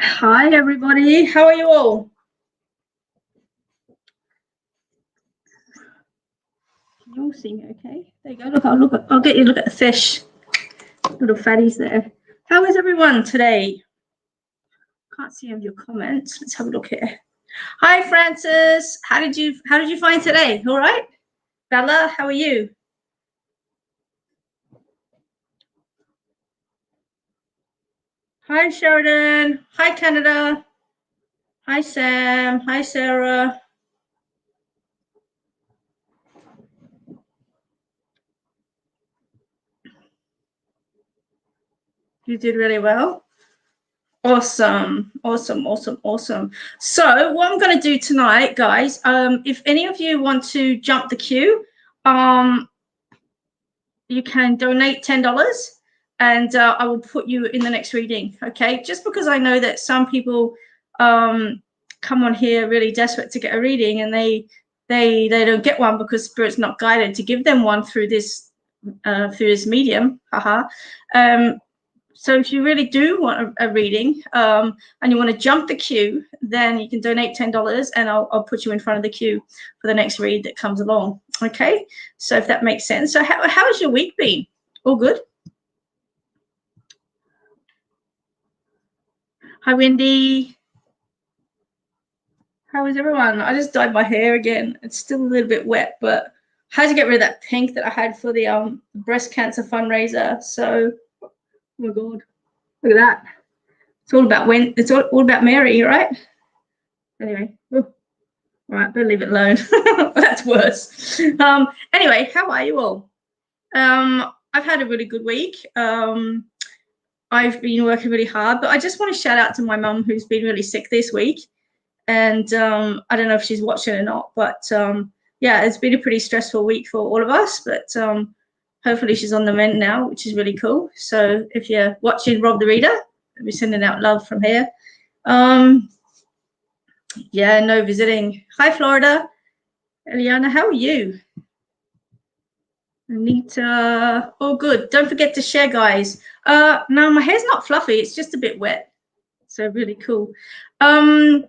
Hi, everybody. How are you all? Can you all see me okay? There you go. I'll get you a look at the fish. Little fatties there. How is everyone today? Can't see any of your comments. Let's have a look here. Hi, Francis. How did you find today? All right? Bella, how are you? Hi, Sheridan. Hi, Canada. Hi, Sam. Hi, Sarah. You did really well. Awesome. So what I'm going to do tonight, guys, if any of you want to jump the queue, you can donate $10 and I will put you in the next reading. Okay. Just because I know that some people come on here really desperate to get a reading and they don't get one because Spirit's not guided to give them one through this medium. Haha. So if you really do want a reading and you want to jump the queue, then you can donate $10 and I'll put you in front of the queue for the next read that comes along. Okay, so if that makes sense. So how has your week been? All good? Hi, Wendy. How is everyone? I just dyed my hair again. It's still a little bit wet, but I had to get rid of that pink that I had for the breast cancer fundraiser. So, oh my God, look at that. It's all about Mary, right? Anyway. All right, better leave it alone. That's worse. Anyway, how are you all? I've had a really good week. I've been working really hard, but I just want to shout out to my mum who's been really sick this week. And I don't know if she's watching or not, but yeah, it's been a pretty stressful week for all of us. But hopefully she's on the mend now, which is really cool. So if you're watching Rob the Reader, I'll be sending out love from here. Yeah, no visiting. Hi, Florida. Eliana, how are you? Anita, all good. Don't forget to share, guys. No, my hair's not fluffy. It's just a bit wet. So really cool. So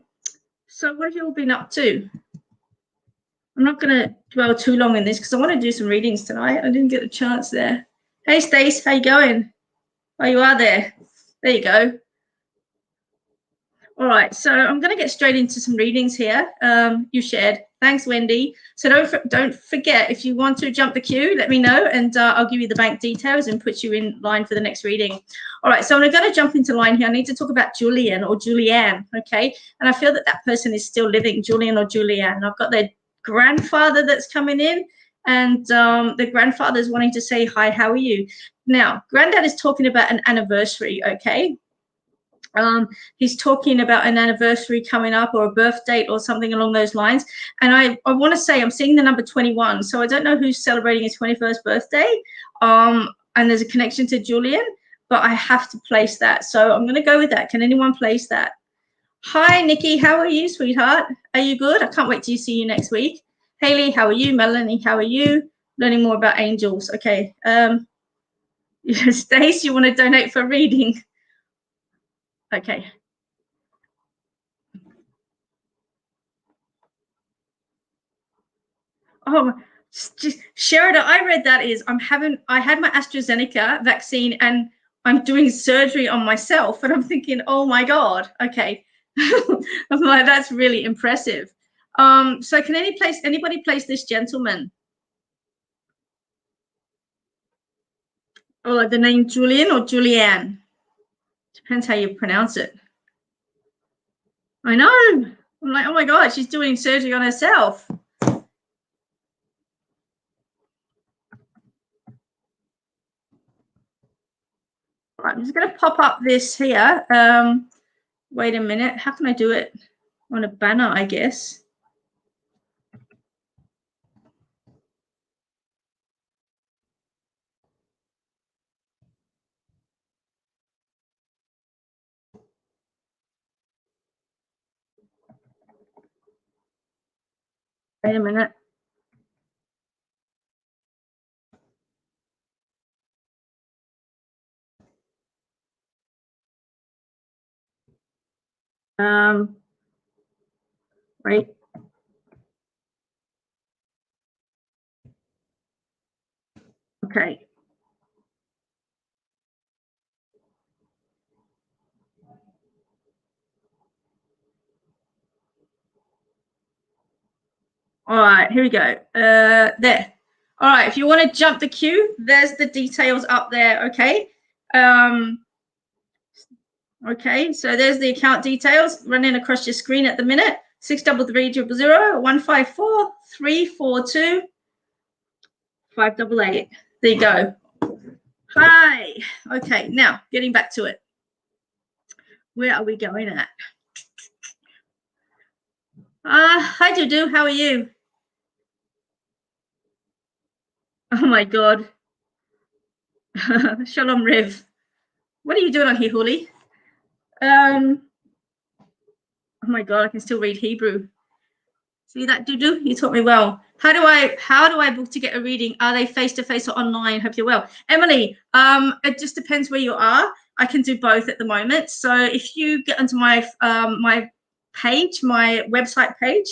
what have you all been up to? I'm not going to dwell too long in this because I want to do some readings tonight. I didn't get a chance there. Hey, Stace, how you going? Oh, you are there. There you go. All right, so I'm going to get straight into some readings here. You shared. Thanks, Wendy. So don't forget, if you want to jump the queue, let me know, and I'll give you the bank details and put you in line for the next reading. All right, so I'm going to jump into line here. I need to talk about Julian or Julianne, okay? And I feel that that person is still living, Julian or Julianne. I've got their grandfather that's coming in, and the grandfather is wanting to say, hi, how are you? Now, Granddad is talking about an anniversary, okay? He's talking about an anniversary coming up or a birth date or something along those lines. And I want to say I'm seeing the number 21. So I don't know who's celebrating his 21st birthday. And there's a connection to Julian, but I have to place that. So I'm going to go with that. Can anyone place that? Hi, Nikki. How are you, sweetheart? Are you good? I can't wait to see you next week. Haley, how are you? Melanie, how are you? Learning more about angels. Okay. Stace, you want to donate for reading? Okay. Oh, just Sheridan, I read that is I had my AstraZeneca vaccine and I'm doing surgery on myself, and I'm thinking, oh my God, okay. I'm like, that's really impressive. So can anybody place this gentleman? Or the name Julian or Julianne? Depends how you pronounce it. I know. I'm like, oh my God, she's doing surgery on herself. All right, I'm just going to pop up this here. Wait a minute. How can I do it? On a banner, I guess. Wait a minute. Right. Okay. All right, here we go. There. All right, if you want to jump the queue, there's the details up there, okay? Okay, so there's the account details running across your screen at the minute. 633-00154-342-588. There you go. Hi. Okay, now getting back to it. Where are we going at? Hi, Dudu. How are you? Oh my God. Shalom Rev. What are you doing on here, Huli? Oh my God, I can still read Hebrew. See that, Dudu? You taught me well. How do I book to get a reading? Are they face-to-face or online? Hope you're well. Emily, it just depends where you are. I can do both at the moment. So if you get onto my my page, my website page,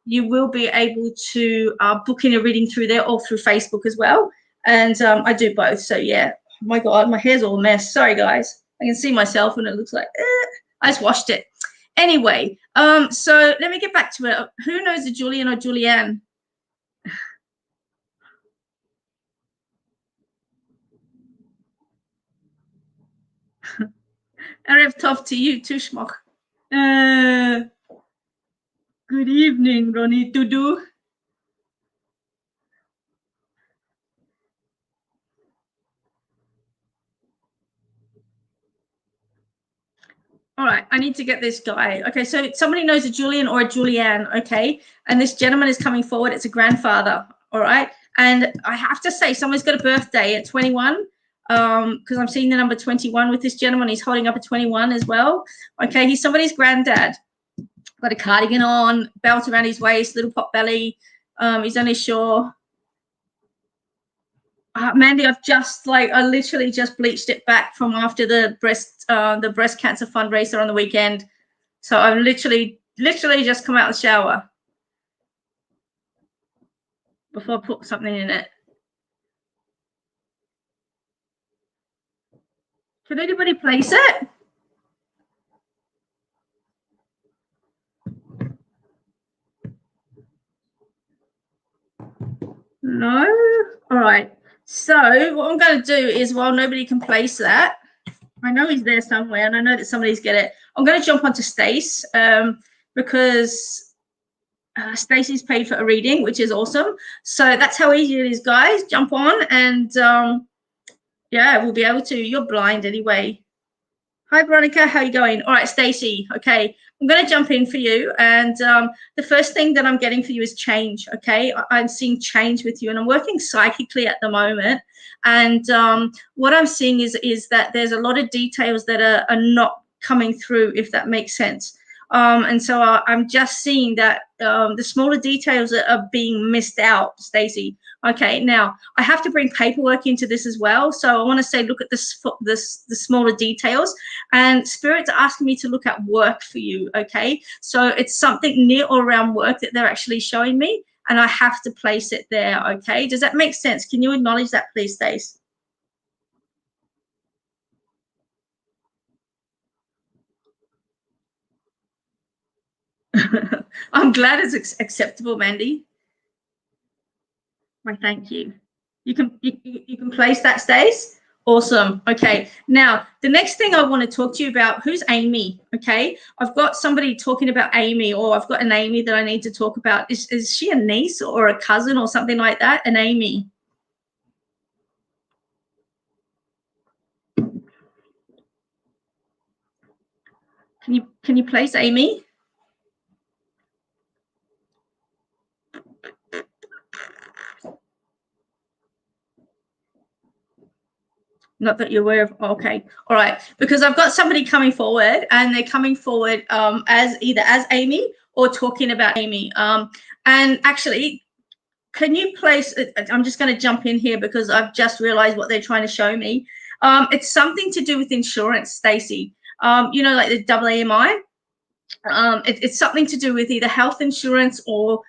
you will be able to book in a reading through there or through Facebook as well. And I do both. So yeah, oh my God, my hair's all a mess. Sorry, guys. I can see myself and it looks like, I just washed it. Anyway, so let me get back to it. Who knows a Julian or Julianne? Erev Tov to you too, Schmock. Good evening, Ronnie Dudu. All right, I need to get this guy. Okay, so somebody knows a Julian or a Julianne, okay? And this gentleman is coming forward. It's a grandfather, all right? And I have to say, someone's got a birthday at 21, because I'm seeing the number 21 with this gentleman. He's holding up a 21 as well. Okay, he's somebody's granddad. Got a cardigan on, belt around his waist, little pot belly. He's on his shore. Mandy, I literally just bleached it back from after the breast cancer fundraiser on the weekend. So I've literally just come out of the shower before I put something in it. Can anybody place it? No? All right. So what I'm going to do is, while nobody can place that, I know he's there somewhere, and I know that somebody's get it. I'm going to jump onto Stace because Stacey's paid for a reading, which is awesome. So that's how easy it is, guys. Jump on, and yeah, we'll be able to. You're blind anyway. Hi, Veronica. How are you going? All right, Stacey. Okay, I'm going to jump in for you. And the first thing that I'm getting for you is change, okay? I'm seeing change with you, and I'm working psychically at the moment. And what I'm seeing is that there's a lot of details that are not coming through, if that makes sense. And so I'm just seeing that the smaller details are being missed out, Stacey. Okay, now I have to bring paperwork into this as well. So I want to say, look at the smaller details, and Spirit's asking me to look at work for you. Okay, so it's something near or around work that they're actually showing me, and I have to place it there. Okay, does that make sense? Can you acknowledge that, please, Stace? I'm glad it's acceptable, Mandy. Why, thank you. You can place that, Stace. Awesome. Okay. Now, the next thing I want to talk to you about, who's Amy? Okay. I've got somebody talking about Amy, or I've got an Amy that I need to talk about. Is she a niece or a cousin or something like that? An Amy. Can you place Amy? Not that you're aware of. Okay. All right. Because I've got somebody coming forward, and they're coming forward as either as Amy or talking about Amy. And actually, can you place, I'm just going to jump in here because I've just realized what they're trying to show me. It's something to do with insurance, Stacey. You know, like the AAMI. It's something to do with either health insurance or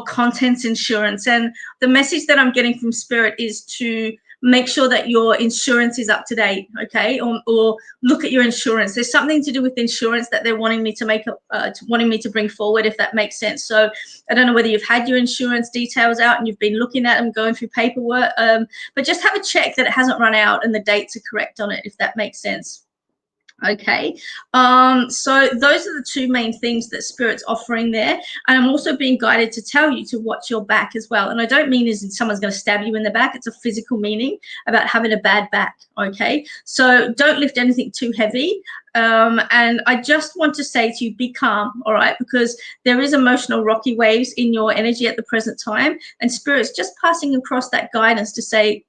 contents insurance. And the message that I'm getting from Spirit is to make sure that your insurance is up to date, okay? Or look at your insurance. There's something to do with insurance that they're wanting me to wanting me to bring forward, if that makes sense. So I don't know whether you've had your insurance details out and you've been looking at them, going through paperwork, but just have a check that it hasn't run out and the dates are correct on it, if that makes sense. Okay, so those are the two main things that Spirit's offering there. And I'm also being guided to tell you to watch your back as well. And I don't mean as in someone's going to stab you in the back. It's a physical meaning about having a bad back. Okay, so don't lift anything too heavy. And I just want to say to you, be calm, all right? Because there is emotional rocky waves in your energy at the present time. And Spirit's just passing across that guidance to say,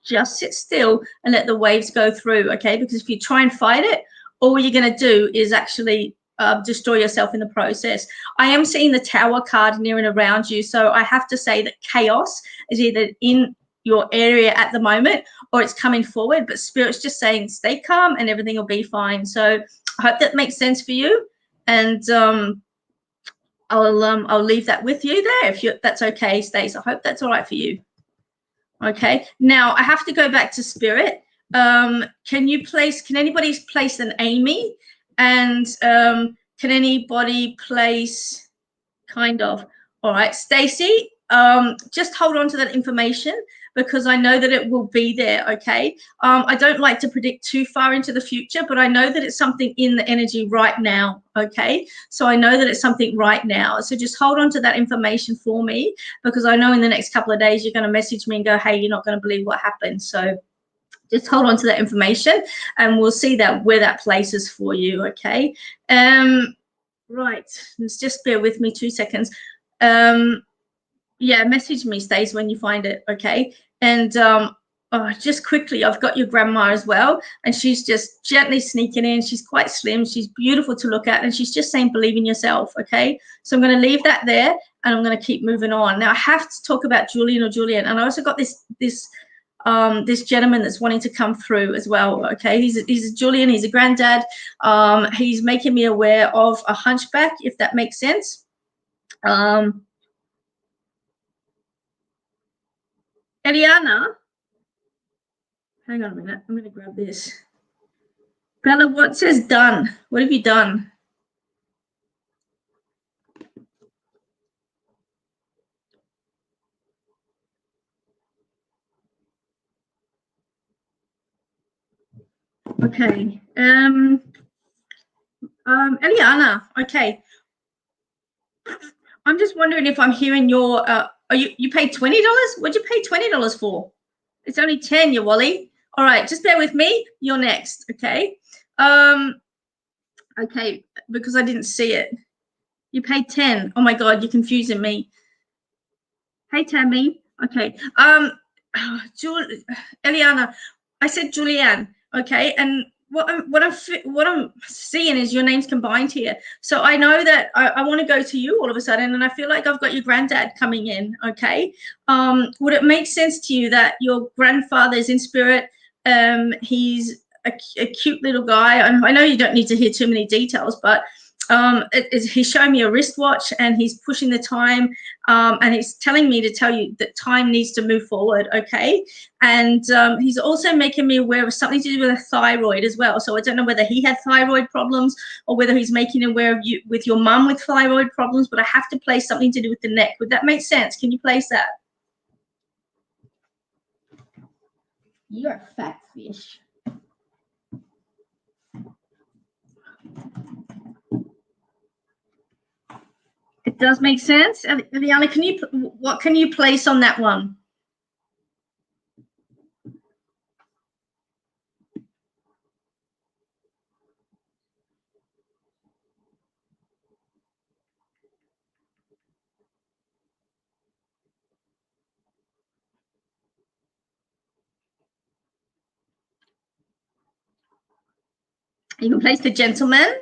just sit still and let the waves go through, okay? Because if you try and fight it, all you're going to do is actually destroy yourself in the process. I am seeing the Tower card near and around you, so I have to say that chaos is either in your area at the moment or it's coming forward, but Spirit's just saying stay calm and everything will be fine. So I hope that makes sense for you, and I'll leave that with you there if that's okay, Stace. I hope that's all right for you. Okay, now I have to go back to Spirit. Can anybody place an Amy? And can anybody place kind of, all right, Stacey, just hold on to that information because I know that it will be there, okay? I don't like to predict too far into the future, but I know that it's something in the energy right now, okay? So I know that it's something right now. So just hold on to that information for me because I know in the next couple of days you're going to message me and go, hey, you're not going to believe what happened. So just hold on to that information and we'll see where that places for you, okay? Right, just bear with me 2 seconds. Yeah, message me, Stace, when you find it, okay? And just quickly, I've got your grandma as well, and she's just gently sneaking in. She's quite slim. She's beautiful to look at, and she's just saying, believe in yourself, okay? So I'm going to leave that there, and I'm going to keep moving on. Now, I have to talk about Julian or Julian, and I also got this gentleman that's wanting to come through as well, okay? He's a Julian. He's a granddad. He's making me aware of a hunchback, if that makes sense. Eliana, hang on a minute. I'm going to grab this. Bella, what says done? What have you done? Okay. Eliana, okay. I'm just wondering if I'm hearing your, you paid $20? What'd you pay $20 for? It's only 10, you Wally. All right, just bear with me. You're next, okay? Okay, because I didn't see it. You paid 10. Oh my God, you're confusing me. Hey, Tammy. Okay. Eliana, I said Julianne. Okay, and what I'm seeing is your names combined here. So I know that I want to go to you all of a sudden, and I feel like I've got your granddad coming in. Okay. Would it make sense to you that your grandfather is in spirit? He's a cute little guy. I know you don't need to hear too many details, but he's showing me a wristwatch and he's pushing the time, and he's telling me to tell you that time needs to move forward, okay? And he's also making me aware of something to do with a thyroid as well. So I don't know whether he had thyroid problems or whether he's making aware of you with your mum with thyroid problems, but I have to place something to do with the neck. Would that make sense? Can you place that? You're a fat fish. It does make sense. Liana, what can you place on that one? You can place the gentleman.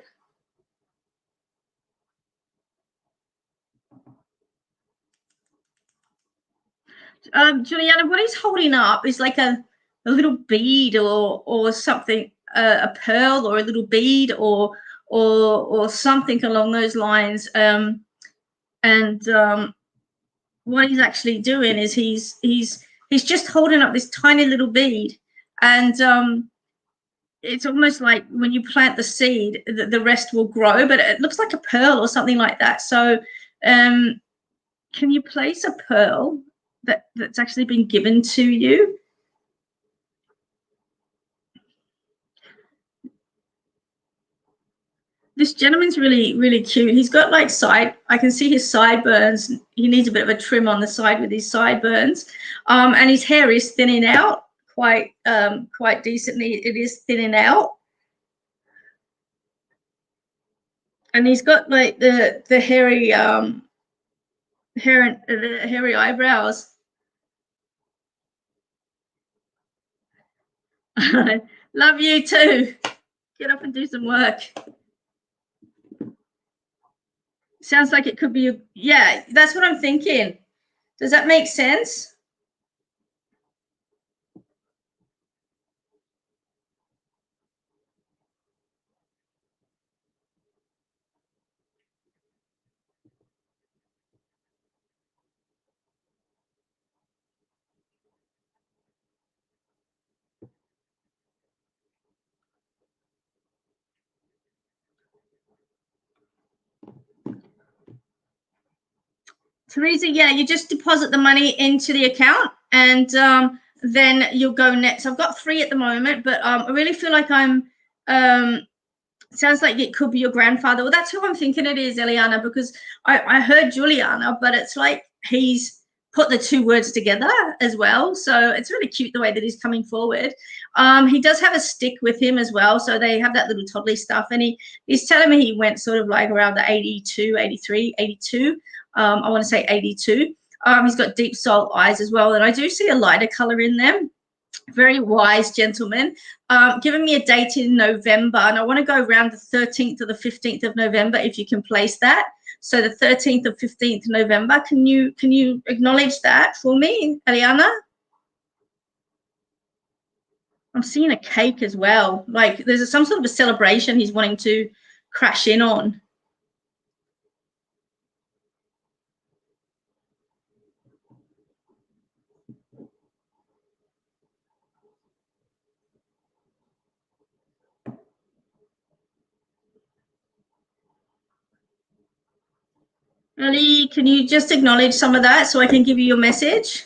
Juliana, what he's holding up is like a little bead or something, a pearl or a little bead or or something along those lines. What he's actually doing is he's just holding up this tiny little bead, and it's almost like when you plant the seed, the rest will grow, but it looks like a pearl or something like that. So can you place a pearl that's actually been given to you? This gentleman's really, really cute. He's got like I can see his sideburns. He needs a bit of a trim on the side with his sideburns. And his hair is thinning out quite decently. It is thinning out. And he's got like the hairy hairy eyebrows. Love you too. Get up and do some work. Sounds like it could be yeah, that's what I'm thinking. Does that make sense? Teresa, yeah, you just deposit the money into the account, and then you'll go next. I've got 3 at the moment, but I really feel like I'm sounds like it could be your grandfather. Well, that's who I'm thinking it is, Eliana, because I heard Juliana, but it's like he's put the 2 words together as well. So it's really cute the way that he's coming forward. He does have a stick with him as well. So they have that little toddly stuff. And he's telling me he went sort of like around the 82, 83, 82. I want to say 82. He's got deep salt eyes as well. And I do see a lighter color in them. Very wise gentleman. Giving me a date in November, and I want to go around the 13th or the 15th of November, if you can place that. So the 13th or 15th of November. Can you acknowledge that for me, Eliana? I'm seeing a cake as well. Like there's some sort of a celebration he's wanting to crash in on. Ellie, can you just acknowledge some of that so I can give you your message?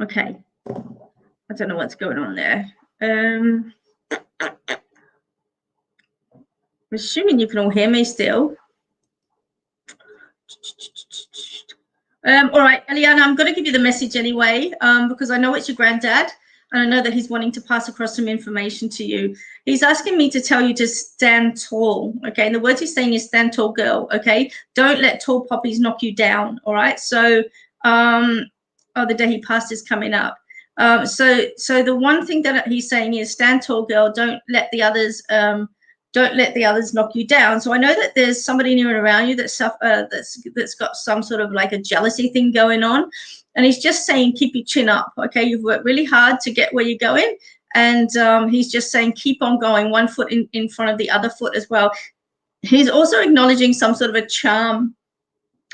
Okay. I don't know what's going on there. I'm assuming you can all hear me still. All right, Eliana, I'm going to give you the message anyway, because I know it's your granddad, and I know that he's wanting to pass across some information to you. He's asking me to tell you to stand tall, okay? And the words he's saying is stand tall, girl, okay? Don't let tall poppies knock you down, all right? So, the day he passed is coming up. So the one thing that he's saying is stand tall, girl. Don't let the others knock you down. So I know that there's somebody near and around you that's got some sort of like a jealousy thing going on, and he's just saying keep your chin up. Okay, you've worked really hard to get where you're going, and he's just saying keep on going, 1 foot in front of the other foot as well. He's also acknowledging some sort of a charm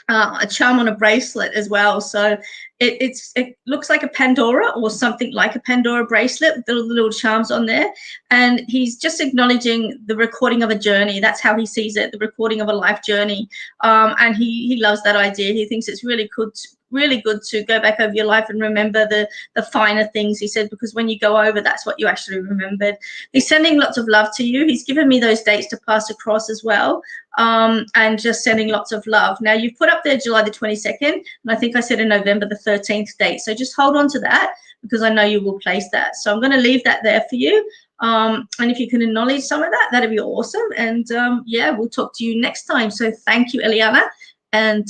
on a bracelet as well. So it looks like a Pandora or something like a Pandora bracelet with the little charms on there. And he's just acknowledging the recording of a journey. That's how he sees it, the recording of a life journey. And he loves that idea. He thinks it's really good to go back over your life and remember the finer things, he said, because when you go over, that's what you actually remembered. He's sending lots of love to you. He's given me those dates to pass across as well, and just sending lots of love. Now, you've put up there July the 22nd, and I think I said in November the 13th date. So just hold on to that, because I know you will place that. So I'm going to leave that there for you. And if you can acknowledge some of that, that'd be awesome. And yeah, we'll talk to you next time. So thank you, Eliana. And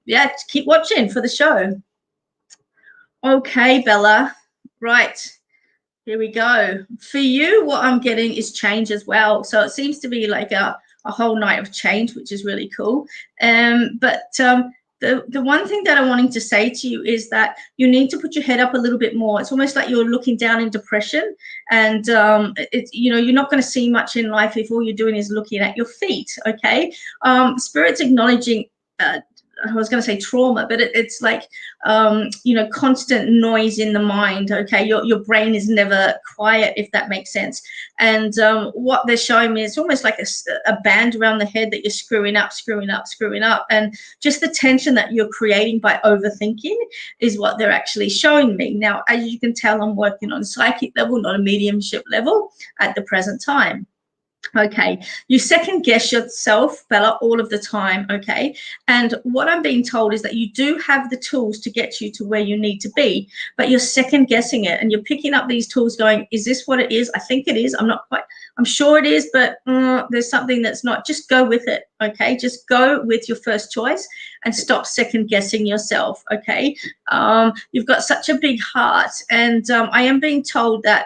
yeah, keep watching for the show. Okay, Bella. Right. Here we go. For you, what I'm getting is change as well. So it seems to be like a whole night of change, which is really cool. The one thing that I'm wanting to say to you is that you need to put your head up a little bit more. It's almost like you're looking down in depression, and you're not going to see much in life if all you're doing is looking at your feet. Okay, Spirit's acknowledging. I was going to say trauma, but it's like, constant noise in the mind. Okay, your brain is never quiet, if that makes sense. And what they're showing me is almost like a band around the head that you're screwing up, and just the tension that you're creating by overthinking is what they're actually showing me. Now, as you can tell, I'm working on psychic level, not a mediumship level at the present time. Okay, you second guess yourself, Bella, all of the time. Okay, and what I'm being told is that you do have the tools to get you to where you need to be, but you're second guessing it, and you're picking up these tools going, is this what it is? I think it is. I'm sure it is, but there's something that's not. Just go with it. Okay, just go with your first choice and stop second guessing yourself. Okay, you've got such a big heart, and I am being told that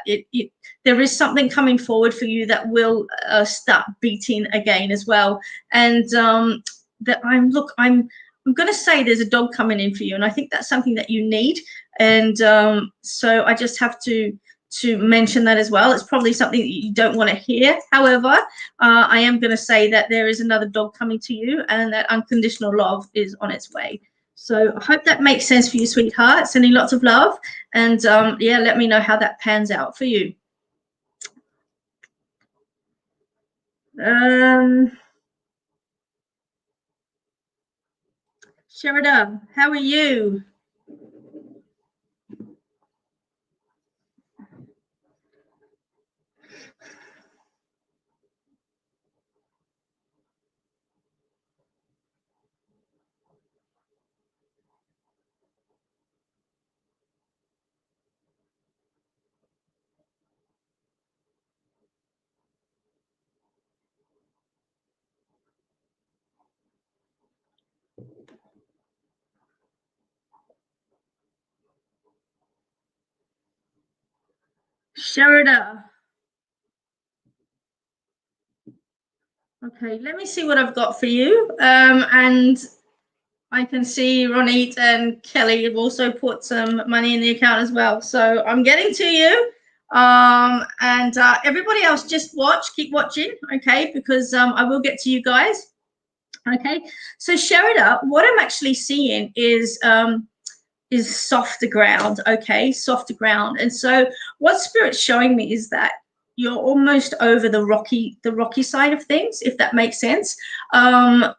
there is something coming forward for you that will start beating again as well. And that I'm going to say there's a dog coming in for you, and I think that's something that you need. And so I just have to mention that as well. It's probably something that you don't want to hear. However, I am going to say that there is another dog coming to you, and that unconditional love is on its way. So I hope that makes sense for you, sweetheart. Sending lots of love, and yeah, let me know how that pans out for you. Sherida, how are you? Sherida. Okay, let me see what I've got for you. And I can see Ronit and Kelly have also put some money in the account as well. So I'm getting to you. And everybody else, just watch, keep watching, okay? Because I will get to you guys. Okay, so Sherida, what I'm actually seeing is softer ground. Okay, softer ground. And so what Spirit's showing me is that you're almost over the rocky side of things, if that makes sense. I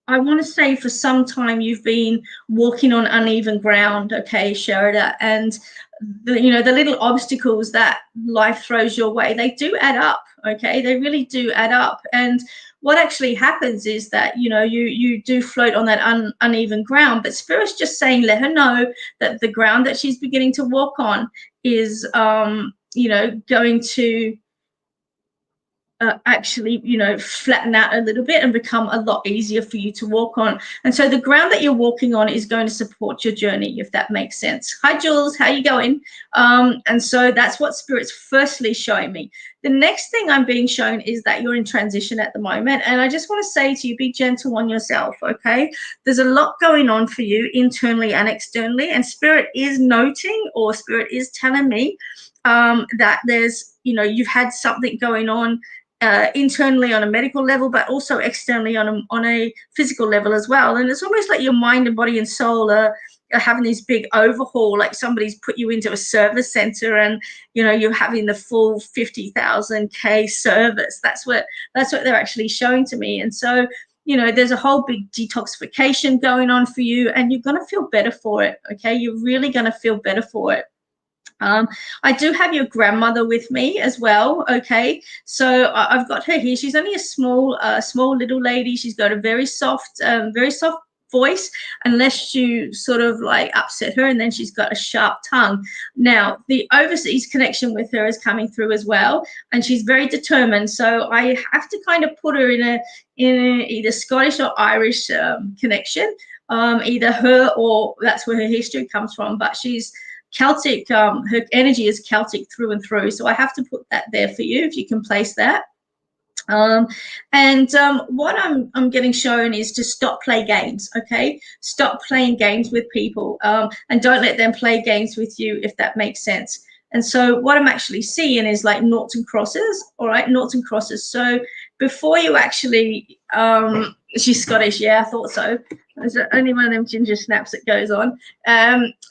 want to say for some time you've been walking on uneven ground, okay, Sherida, and the little obstacles that life throws your way, they do add up, okay? They really do add up. And what actually happens is that, you do float on that uneven ground, but Spirit's just saying, let her know that the ground that she's beginning to walk on is, going to actually, flatten out a little bit and become a lot easier for you to walk on. And so the ground that you're walking on is going to support your journey, if that makes sense. Hi, Jules. How you going? And so that's what Spirit's firstly showing me. The next thing I'm being shown is that you're in transition at the moment. And I just want to say to you, be gentle on yourself, okay? There's a lot going on for you internally and externally. And Spirit is noting, or Spirit is telling me that there's, you've had something going on internally on a medical level, but also externally on a physical level as well. And it's almost like your mind and body and soul are having this big overhaul, like somebody's put you into a service center and you're having the full 50,000 K service. That's what they're actually showing to me. And so there's a whole big detoxification going on for you, and you're going to feel better for it. Okay, you're really going to feel better for it. I do have your grandmother with me as well. Okay, so I've got her here. She's only a small little lady. She's got a very soft voice, unless you sort of like upset her, and then she's got a sharp tongue. Now, the overseas connection with her is coming through as well, and she's very determined. So I have to kind of put her in a either Scottish or Irish connection, either her or that's where her history comes from. But she's Celtic, her energy is Celtic through and through. So I have to put that there for you, if you can place that. What I'm getting shown is to stop play games. Okay, stop playing games with people, and don't let them play games with you, if that makes sense. And so what I'm actually seeing is like noughts and crosses. All right, noughts and crosses. So before you actually, she's Scottish, yeah, I thought so. Is there only one of them ginger snaps that goes on?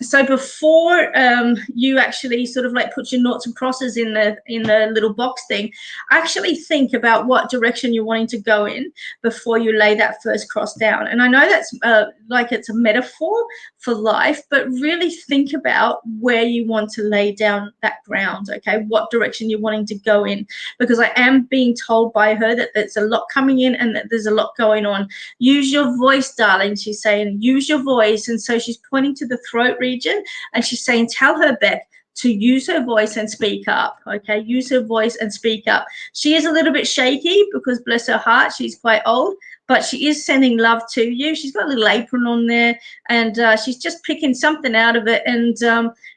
So before you actually sort of like put your noughts and crosses in the little box thing, actually think about what direction you're wanting to go in before you lay that first cross down. And I know that's like it's a metaphor for life, but really think about where you want to lay down that ground, okay? What direction you're wanting to go in, because I am being told by her that there's a lot coming in and that there's a lot going on. Use your voice, darling. She's saying, use your voice. And so she's pointing to the throat region and she's saying, tell her, Bec, to use her voice and speak up, okay? Use her voice and speak up. She is a little bit shaky because, bless her heart, she's quite old, but she is sending love to you. She's got a little apron on there, and she's just picking something out of it, and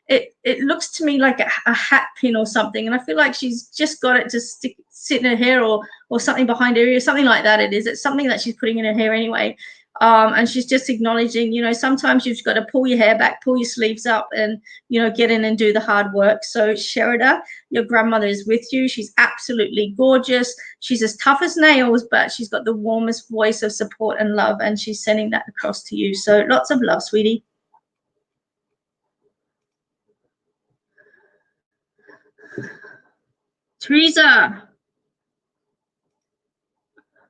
it looks to me like a hat pin or something, and I feel like she's just got it to sit in her hair or something behind her ear, something like that it is. It's something that she's putting in her hair anyway. And she's just acknowledging, you know, sometimes you've got to pull your hair back, pull your sleeves up, and, you know, get in and do the hard work. So Sherida, your grandmother is with you. She's absolutely gorgeous. She's as tough as nails, but she's got the warmest voice of support and love, and she's sending that across to you. So lots of love, sweetie. Teresa.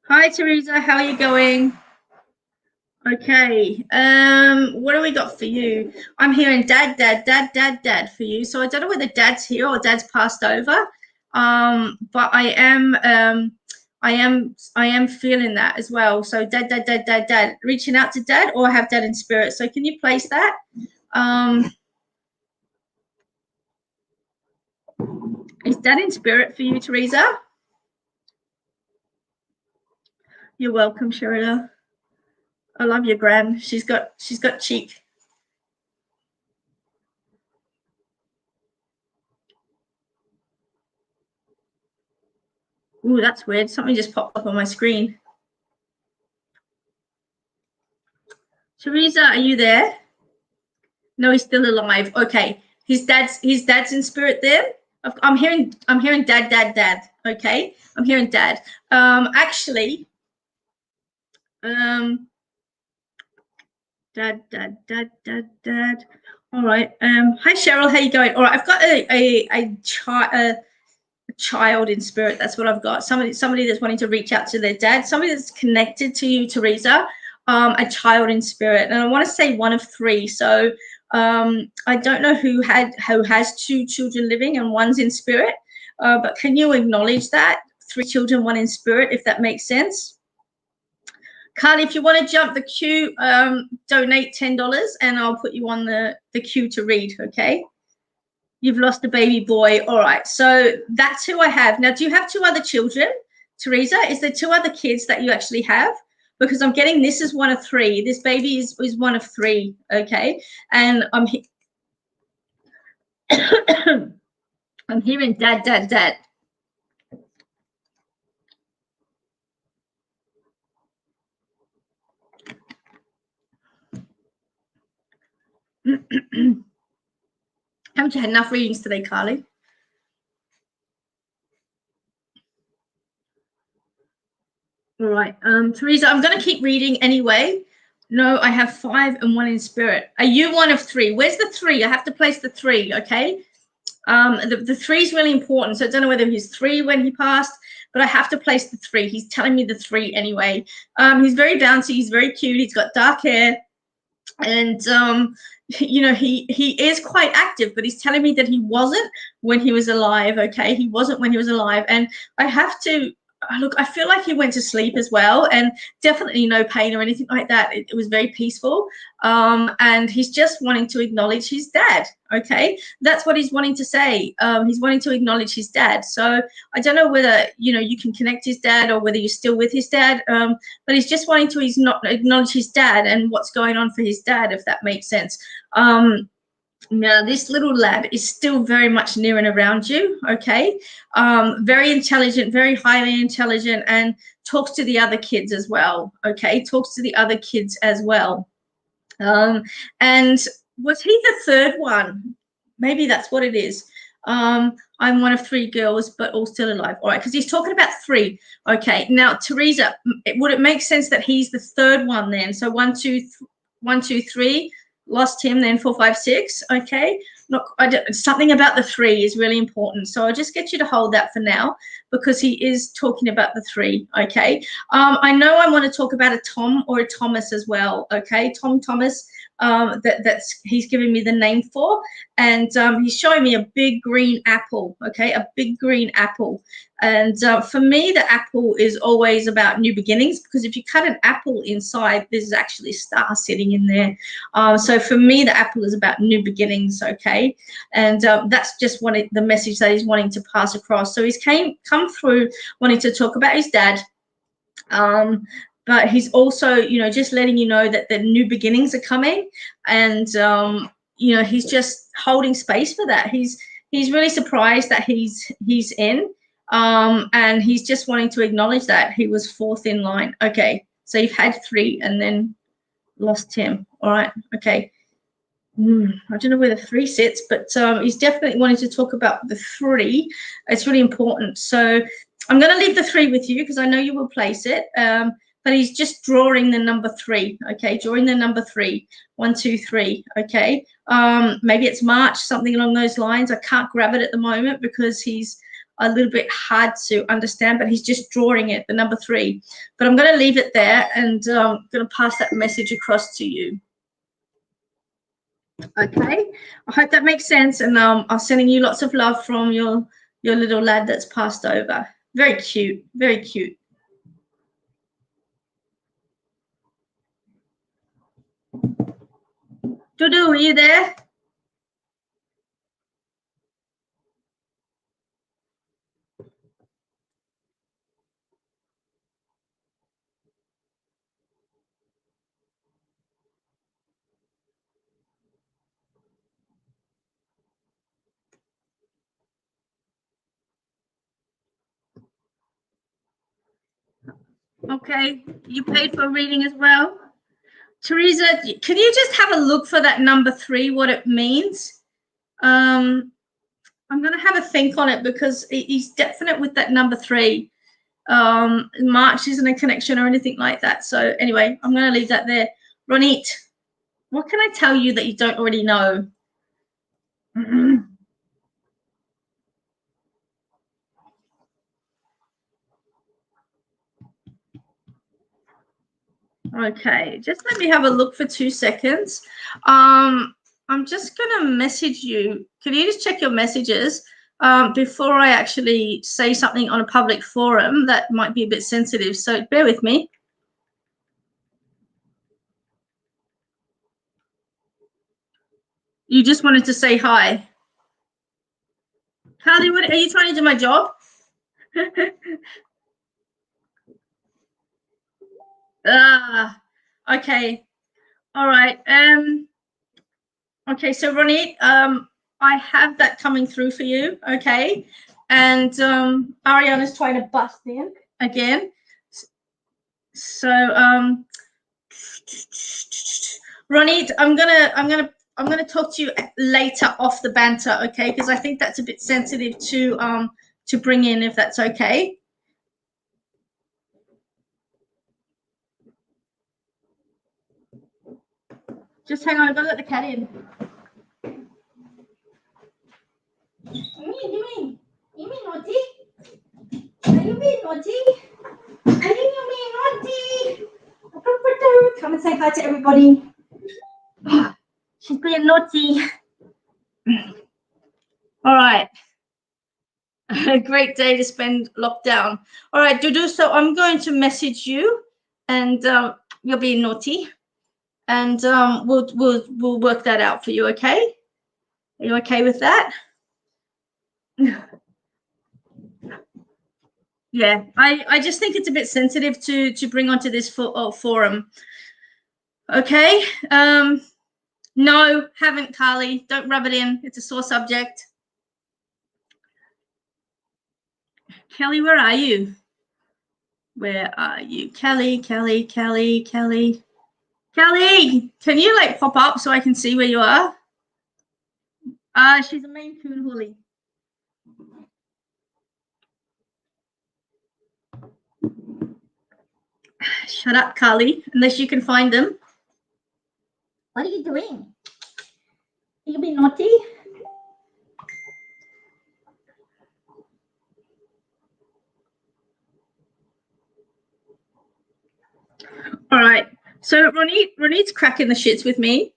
Hi, Teresa. How are you going? Okay, what do we got for you? I'm hearing dad for you. So I don't know whether dad's here or dad's passed over. But I am feeling that as well. So dad, reaching out to dad, or have dad in spirit. So can you place that? Is dad in spirit for you, Teresa? You're welcome, Sherida. I love your gran. She's got cheek. Ooh, that's weird. Something just popped up on my screen. Teresa, are you there? No, he's still alive. Okay. His dad's in spirit there. I'm hearing dad. Okay. I'm hearing dad. Actually, dad. All right. Hi Cheryl, how you going? All right, I've got a child in spirit. That's what I've got. Somebody that's wanting to reach out to their dad, somebody that's connected to you, Teresa. A child in spirit, and I want to say one of three. So I don't know who has two children living and one's in spirit, but can you acknowledge that 3 children, 1 in spirit, if that makes sense? Carly, if you want to jump the queue, donate $10 and I'll put you on the queue to read, okay? You've lost a baby boy. All right, so that's who I have. Now, do you have 2 other children, Teresa? Is there 2 other kids that you actually have? Because I'm getting this is 1 of 3. This baby is 1 of 3, okay? And I'm I'm hearing dad. Haven't you had enough readings today, Carly? All right, Teresa, I'm going to keep reading anyway. No, I have 5 and 1 in spirit. Are you 1 of 3? Where's the 3? I have to place the 3, okay? The 3 is really important. So I don't know whether he's 3 when he passed, but I have to place the 3. He's telling me the 3 anyway. He's very bouncy. He's very cute. He's got dark hair. And, you know, he is quite active, but he's telling me that he wasn't when he was alive, okay? He wasn't when he was alive. And I have to, look, I feel like he went to sleep as well, and definitely no pain or anything like that. It was very peaceful. And he's just wanting to acknowledge his dad, okay? That's what he's wanting to say. He's wanting to acknowledge his dad. So I don't know whether, you know, you can connect his dad or whether you're still with his dad, but he's just wanting to acknowledge his dad and what's going on for his dad, if that makes sense. Now, this little lad is still very much near and around you, okay? Very intelligent, very highly intelligent, and talks to the other kids as well, okay? Talks to the other kids as well. And was he the third one? Maybe that's what it is. I'm one of 3 girls, but all still alive. All right, because he's talking about 3. Okay, now, Teresa, would it make sense that he's the third one then? So 1, 2, 3, lost him, then 4, 5, 6. Okay, something about the 3 is really important. So I'll just get you to hold that for now because he is talking about the 3. Okay, I know I want to talk about a Tom or a Thomas as well. Okay, Thomas. That's he's giving me the name for, and he's showing me a big green apple. Okay, a big green apple. And for me, the apple is always about new beginnings, because if you cut an apple inside, there's actually a star sitting in there. So for me, the apple is about new beginnings. Okay, and that's just the message that he's wanting to pass across. So he's come through wanting to talk about his dad. But he's also, just letting you know that the new beginnings are coming, and he's just holding space for that. He's really surprised that he's in, and he's just wanting to acknowledge that he was 4th in line. Okay, so you've had 3 and then lost him. All right, okay. I don't know where the 3 sits, but he's definitely wanting to talk about the 3. It's really important. So I'm going to leave the 3 with you because I know you will place it. But he's just drawing the number 3. Okay, drawing the number 3. 1, 2, 3. Okay, maybe it's March, something along those lines. I can't grab it at the moment because he's a little bit hard to understand, but he's just drawing it, the number 3. But I'm going to leave it there, and I'm going to pass that message across to you. Okay, I hope that makes sense, and I'm sending you lots of love from your little lad that's passed over. Very cute, very cute. Dudu, are you there? Okay, you paid for a reading as well. Teresa, can you just have a look for that number 3, what it means? I'm going to have a think on it because he's definite with that number 3. March isn't a connection or anything like that. So anyway, I'm going to leave that there. Ronit, what can I tell you that you don't already know? Okay, just let me have a look for 2 seconds. I'm just going to message you. Can you just check your messages before I actually say something on a public forum that might be a bit sensitive? So bear with me. You just wanted to say hi. Carly, what are you trying to do my job? Okay. All right. Okay, so Ronit, I have that coming through for you, okay? And Ariana's trying to bust in again. So Ronit, I'm gonna talk to you later off the banter, okay? Because I think that's a bit sensitive to bring in, if that's okay. Just hang on, I've got to let the cat in. You mean naughty? Are you being naughty? Are you being naughty? Come and say hi to everybody. She's being naughty. All right. A great day to spend lockdown. All right, Dudu, so I'm going to message you, and you're being naughty, and we'll work that out for you, okay? Are you okay with that? Yeah, I just think it's a bit sensitive to bring onto this forum. Okay. No, haven't, Carly. Don't rub it in. It's a sore subject. Kelly, where are you? Where are you? Kelly, Kelly, Kelly, Kelly. Kelly, can you like pop up so I can see where you are? She's a Maine Coon Hully. Shut up, Carly, unless you can find them. What are you doing? Are you being naughty? All right. So Ronit's cracking the shits with me.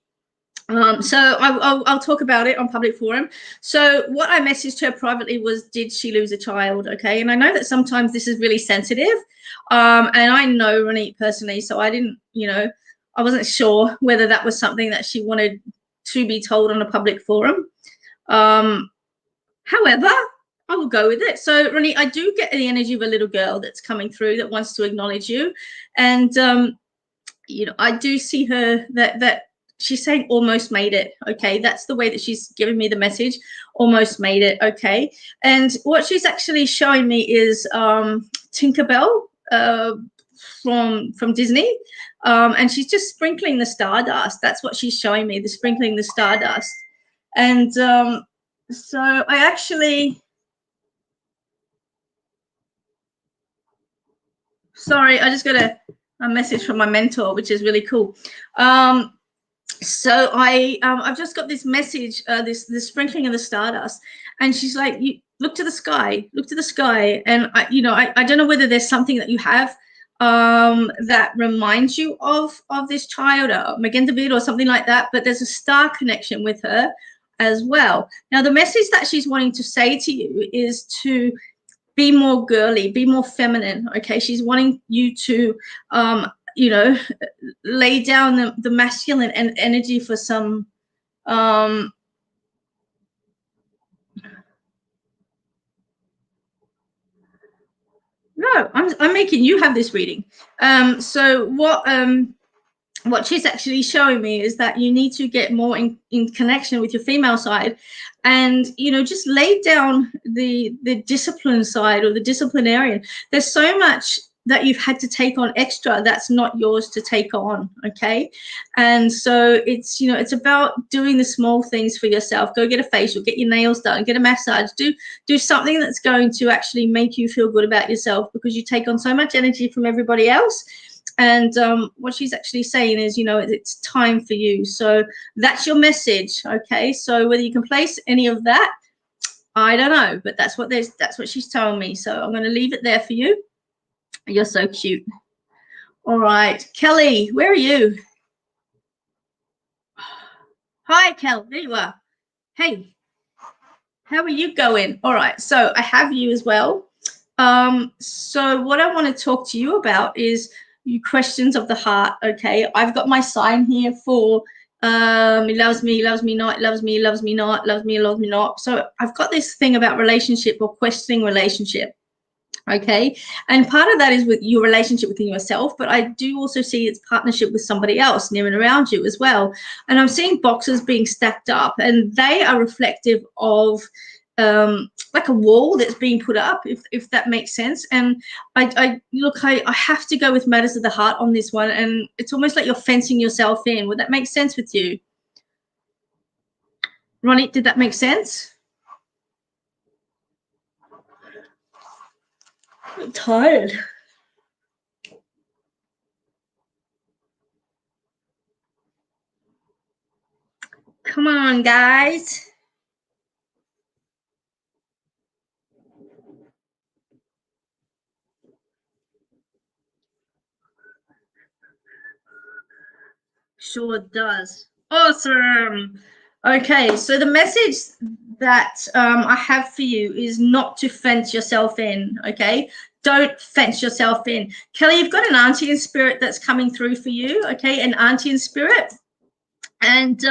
So I'll talk about it on public forum. So what I messaged her privately was, did she lose a child? Okay. And I know that sometimes this is really sensitive. And I know Ronit personally, so I didn't, I wasn't sure whether that was something that she wanted to be told on a public forum. However, I will go with it. So Ronit, I do get the energy of a little girl that's coming through that wants to acknowledge you. And, I do see her that she's saying almost made it. Okay. That's the way that she's giving me the message. Almost made it. Okay. And what she's actually showing me is Tinkerbell from Disney. And she's just sprinkling the stardust. That's what she's showing me, the sprinkling the stardust. And so I actually, sorry, I just got a message from my mentor, which is really cool. So I've just got this message, this sprinkling of the stardust, and she's like, you look to the sky, and I don't know whether there's something that you have that reminds you of this child, or Megan David or something like that, but there's a star connection with her as well. Now the message that she's wanting to say to you is to be more girly, be more feminine. Okay, she's wanting you to lay down the masculine energy for some no, I'm making you have this reading. So what she's actually showing me is that you need to get more in connection with your female side, and just lay down the discipline side or the disciplinarian. There's so much that you've had to take on extra that's not yours to take on. Okay. And so it's it's about doing the small things for yourself. Go get a facial, get your nails done, get a massage, do something that's going to actually make you feel good about yourself, because you take on so much energy from everybody else. And what she's actually saying is, it's time for you. So that's your message. Okay. So whether you can place any of that, I don't know, but that's what she's telling me. So I'm going to leave it there for you. You're so cute. All right. Kelly, where are you? Hi, Kel. There you are. Hey, how are you going? All right. So I have you as well. So what I want to talk to you about is you questions of the heart. Okay. I've got my sign here for he loves me not, loves me not, loves me not. So I've got this thing about relationship or questioning relationship. Okay. And part of that is with your relationship within yourself, but I do also see its partnership with somebody else near and around you as well. And I'm seeing boxes being stacked up, and they are reflective of like a wall that's being put up, if that makes sense. And I have to go with matters of the heart on this one, and it's almost like you're fencing yourself in. Would that make sense with you? Ronnie, did that make sense? I'm tired. Come on, guys. Sure does. Awesome. Okay, so the message that I have for you is not to fence yourself in. Okay, don't fence yourself in. Kelly, you've got an auntie in spirit that's coming through for you. Okay, an auntie in spirit. And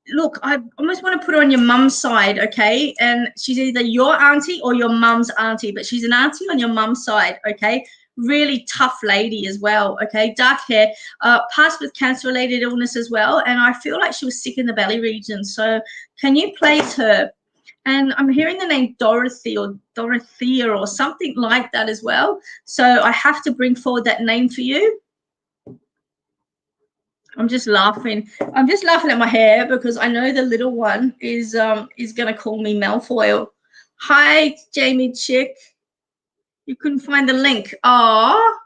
look, I almost want to put her on your mum's side. Okay, and she's either your auntie or your mum's auntie, but she's an auntie on your mum's side. Okay, really tough lady as well. Okay, dark hair, passed with cancer-related illness as well, and I feel like she was sick in the belly region. So can you place her? And I'm hearing the name Dorothy or Dorothea or something like that as well. So I have to bring forward that name for you. I'm just laughing. I'm just laughing at my hair because I know the little one is going to call me Malfoy. Hi, Jamie Chick. You couldn't find the link. Oh,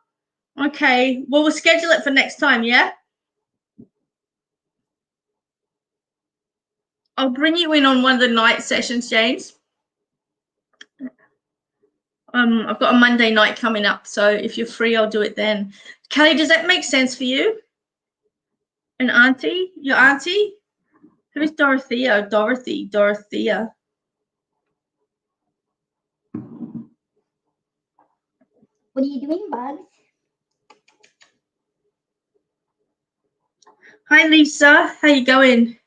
okay. Well, we'll schedule it for next time, yeah? I'll bring you in on one of the night sessions, James. I've got a Monday night coming up, so if you're free, I'll do it then. Kelly, does that make sense for you? An auntie? Your auntie? Who's Dorothea? Dorothea. What are you doing, Bugs? Hi, Lisa. How you going?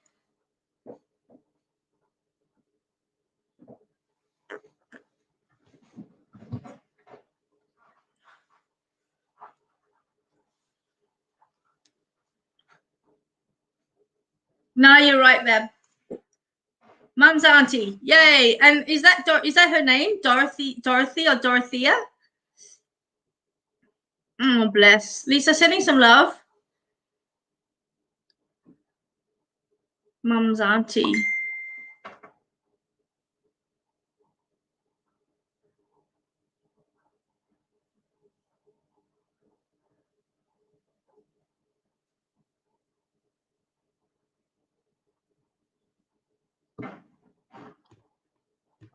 No, you're right, Beb. Mum's auntie. Yay. And is that her name? Dorothy or Dorothea? Oh, bless. Lisa, sending some love. Mum's auntie.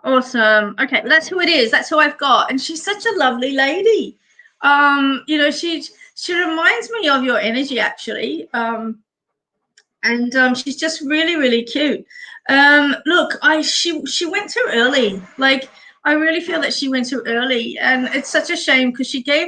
Awesome. Okay, that's who it is. That's who I've got. And she's such a lovely lady. You know, she reminds me of your energy, actually. And she's just really, really cute. Look, she went too early. Like, I really feel that she went too early, and it's such a shame because she gave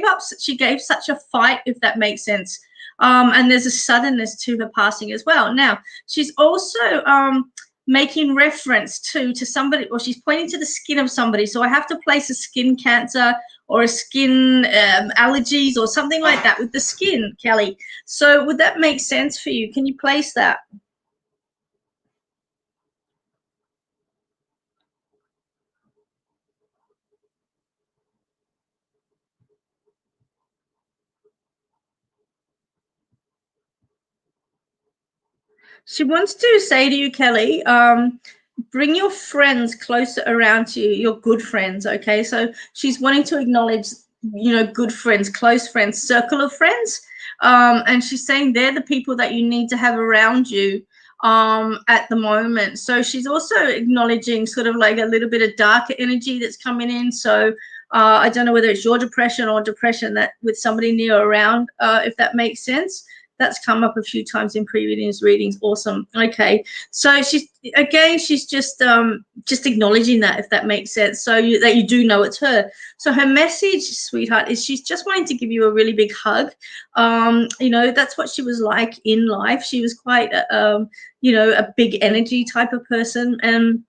such a fight, if that makes sense. And there's a suddenness to her passing as well. Now, she's also making reference to somebody, or she's pointing to the skin of somebody. So I have to place a skin cancer or a skin allergies or something like that with the skin, Kelly. So would that make sense for you? Can you place that? She wants to say to you, Kelly, bring your friends closer around you, your good friends, okay? So she's wanting to acknowledge, you know, good friends, close friends, circle of friends. And she's saying they're the people that you need to have around you at the moment. So she's also acknowledging sort of like a little bit of darker energy that's coming in. So I don't know whether it's your depression or depression that with somebody near around, if that makes sense. That's come up a few times in previous readings. Awesome. Okay. So she's just acknowledging that, if that makes sense. So that you do know it's her. So her message, sweetheart, is she's just wanting to give you a really big hug. You know, that's what she was like in life. She was quite, you know, a big energy type of person. And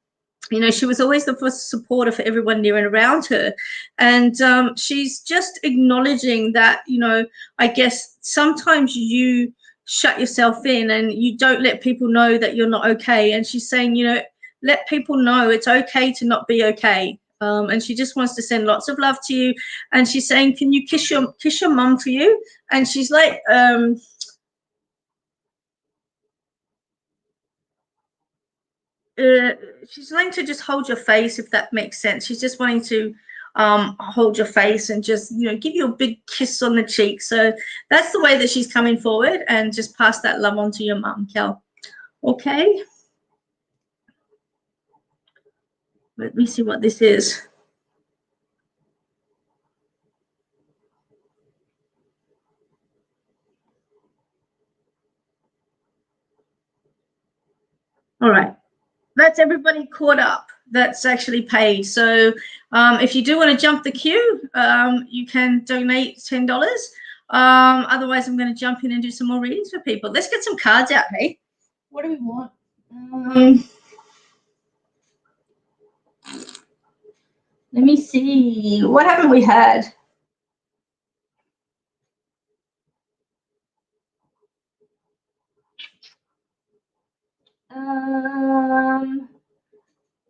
you know, she was always the first supporter for everyone near and around her. And she's just acknowledging that, you know, I guess sometimes you shut yourself in and you don't let people know that you're not okay. And she's saying, you know, let people know it's okay to not be okay. And she just wants to send lots of love to you. And she's saying, can you kiss your mum for you? And she's like, she's wanting to just hold your face, if that makes sense. She's just wanting to hold your face and just, you know, give you a big kiss on the cheek. So that's the way that she's coming forward, and just pass that love on to your mum, Kel. Okay. Let me see what this is. All right. That's everybody caught up. That's actually paid. So if you do want to jump the queue, you can donate $10. Otherwise, I'm going to jump in and do some more readings for people. Let's get some cards out, hey? What do we want? Let me see. What haven't we had?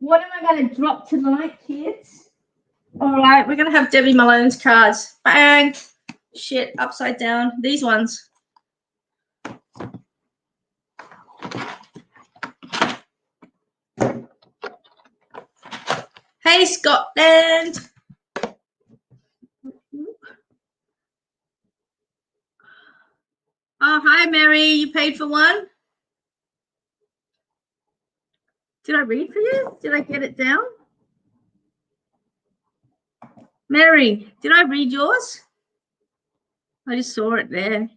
What am I going to drop tonight, kids? All right, we're going to have Debbie Malone's cards. Bang. Shit, upside down. These ones. Hey, Scotland. Oh, hi, Mary. You paid for one? Did I read for you? Did I get it down? Mary, did I read yours? I just saw it there.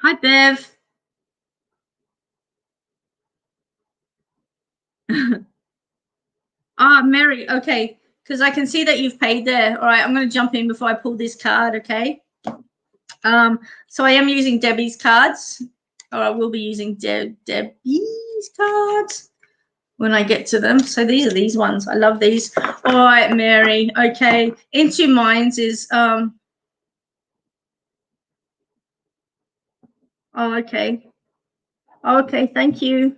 Hi, Bev. Mary, okay, because I can see that you've paid there. All right, I'm going to jump in before I pull this card, okay? So I am using Debbie's cards, or I will be using Debbie's cards when I get to them. So these are these ones. I love these. All right, Mary, okay. Into Minds is, oh, okay. Okay, thank you.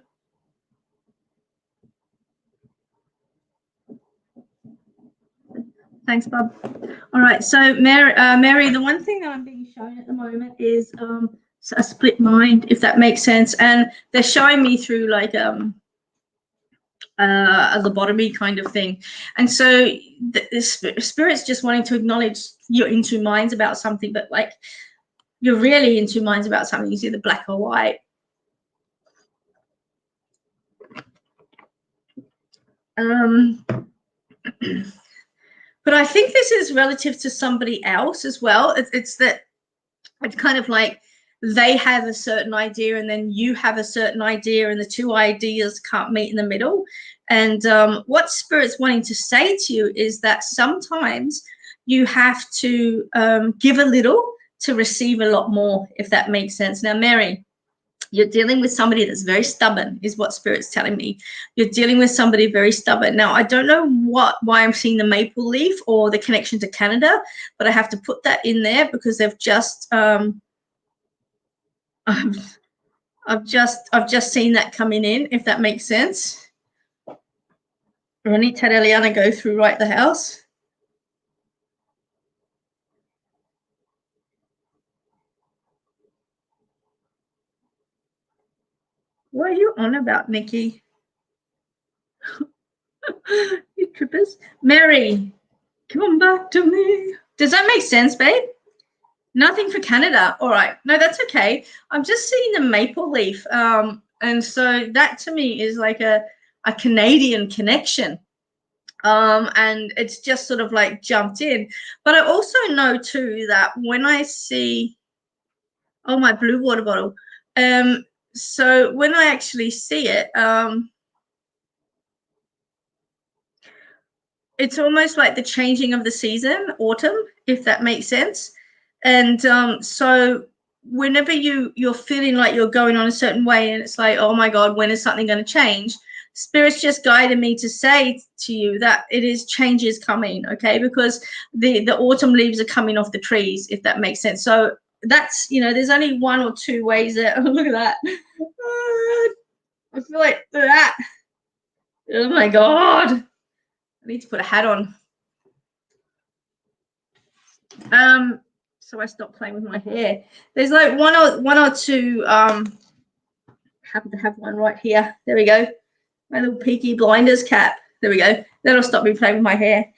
Thanks, Bob. All right, so Mary, the one thing that I'm being shown at the moment is a split mind, if that makes sense, and they're showing me through like a lobotomy kind of thing, and so the spirit's just wanting to acknowledge you're in two minds about something, but like you're really in two minds about something. You see the black or white. But I think this is relative to somebody else as well. It's that it's kind of like they have a certain idea and then you have a certain idea and the two ideas can't meet in the middle. And what Spirit's wanting to say to you is that sometimes you have to give a little to receive a lot more, if that makes sense. Now, Mary, you're dealing with somebody that's very stubborn, is what Spirit's telling me. You're dealing with somebody very stubborn. Now, I don't know why I'm seeing the maple leaf or the connection to Canada, but I have to put that in there because they've just I've just seen that coming in, if that makes sense. Ronnie Tadeliana go through right the house. What are you on about, Nikki? You trippers. Mary, come back to me. Does that make sense, babe? Nothing for Canada. All right. No, that's okay. I'm just seeing the maple leaf. And so that to me is like a Canadian connection. And it's just sort of like jumped in. But I also know too that when I see, oh, my blue water bottle. So when I actually see it, it's almost like the changing of the season, autumn, if that makes sense. And so whenever you're feeling like you're going on a certain way and it's like, oh my God, when is something going to change? Spirit's just guided me to say to you that it is changes coming, okay? Because the autumn leaves are coming off the trees, if that makes sense. So that's, there's only one or two ways that, oh, look at that. I feel like that. Oh my God. I need to put a hat on. So I stopped playing with my hair. There's like one or two. Happen to have one right here. There we go. My little Peaky Blinders cap. There we go. That'll stop me playing with my hair.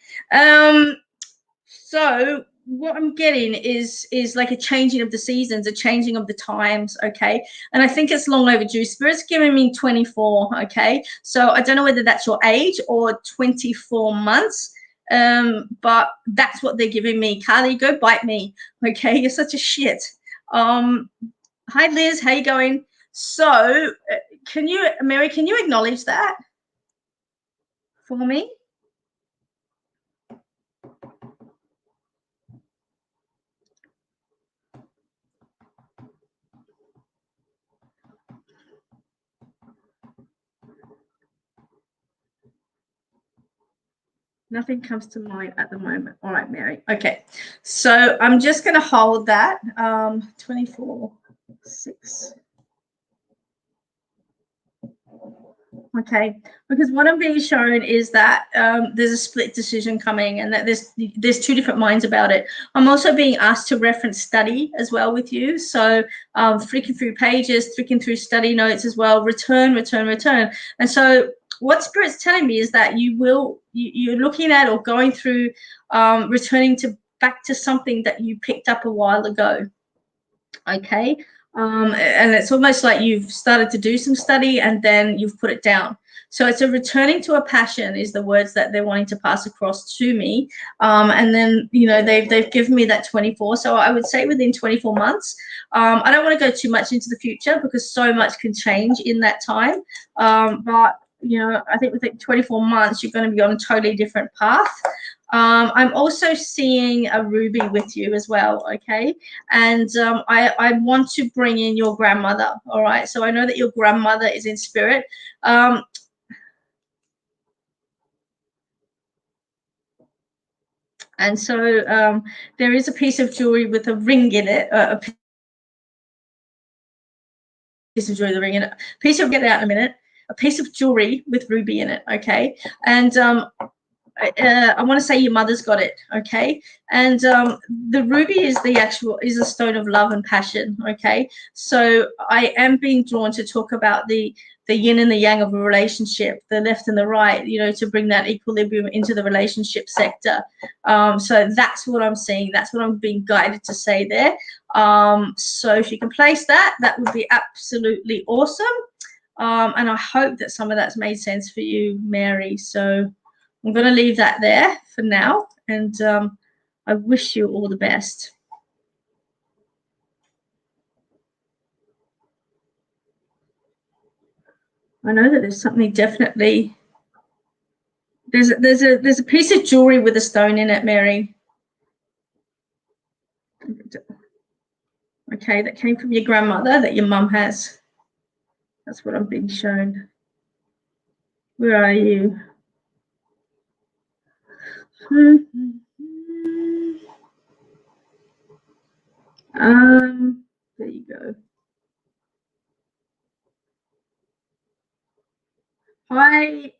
So what I'm getting is like a changing of the seasons, a changing of the times, okay? And I think it's long overdue. Spirit's giving me 24, okay? So I don't know whether that's your age or 24 months. But that's what they're giving me. Carly, go bite me. Okay, you're such a shit. Hi Liz, how you going? So Mary, can you acknowledge that for me? Nothing comes to mind at the moment. All right, Mary. Okay, so I'm just going to hold that. 24, 6. Okay, because what I'm being shown is that there's a split decision coming, and that there's two different minds about it. I'm also being asked to reference study as well with you, so flicking through pages, flicking through study notes as well. Return. And so what Spirit's telling me is that you're looking at or going through returning back to something that you picked up a while ago. Okay. And it's almost like you've started to do some study and then you've put it down. So it's a returning to a passion is the words that they're wanting to pass across to me. And then, you know, they've given me that 24. So I would say within 24 months. I don't want to go too much into the future because so much can change in that time. But, you know, I think within 24 months, you're going to be on a totally different path. I'm also seeing a ruby with you as well, okay? And I want to bring in your grandmother, all right? So I know that your grandmother is in spirit. And so there is a piece of jewelry with a ring in it, a piece of jewelry with a ring in it. I'll get it out in a minute. A piece of jewelry with ruby in it, okay? And I want to say your mother's got it, okay? And the ruby is a stone of love and passion, okay? So I am being drawn to talk about the yin and the yang of a relationship, the left and the right, you know, to bring that equilibrium into the relationship sector. So that's what I'm seeing. That's what I'm being guided to say there. So if you can place that, that would be absolutely awesome. And I hope that some of that's made sense for you, Mary. So I'm going to leave that there for now, and I wish you all the best. I know that there's something definitely. There's a piece of jewelry with a stone in it, Mary. Okay, that came from your grandmother that your mum has. That's what I'm being shown. Where are you? There you go. Hi,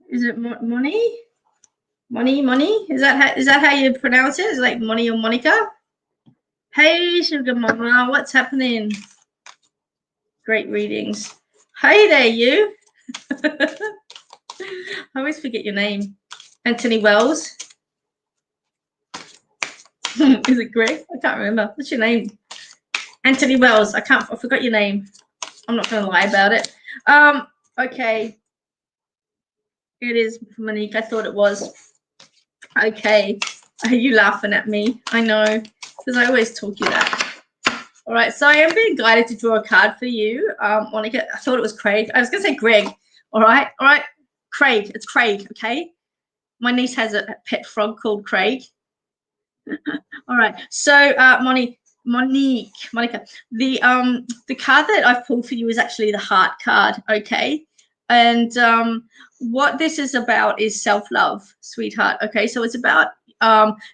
is it Moni? Moni? Is that how you pronounce it? Is it like Moni or Monica? Hey, Sugar Mama, what's happening? Great readings. Hey there, you. I always forget your name. Anthony Wells. Is it Greg? I can't remember. What's your name? Anthony Wells. I forgot your name. I'm not going to lie about it. Okay. It is Monique. I thought it was. Okay. Are you laughing at me? I know, because I always talk you that. All right. So I am being guided to draw a card for you, Monica. I thought it was Craig. I was going to say Greg. All right. Craig. It's Craig. Okay. My niece has a pet frog called Craig. All right. So, Monica, the card that I've pulled for you is actually the heart card. Okay. And what this is about is self-love, sweetheart. Okay. So it's about,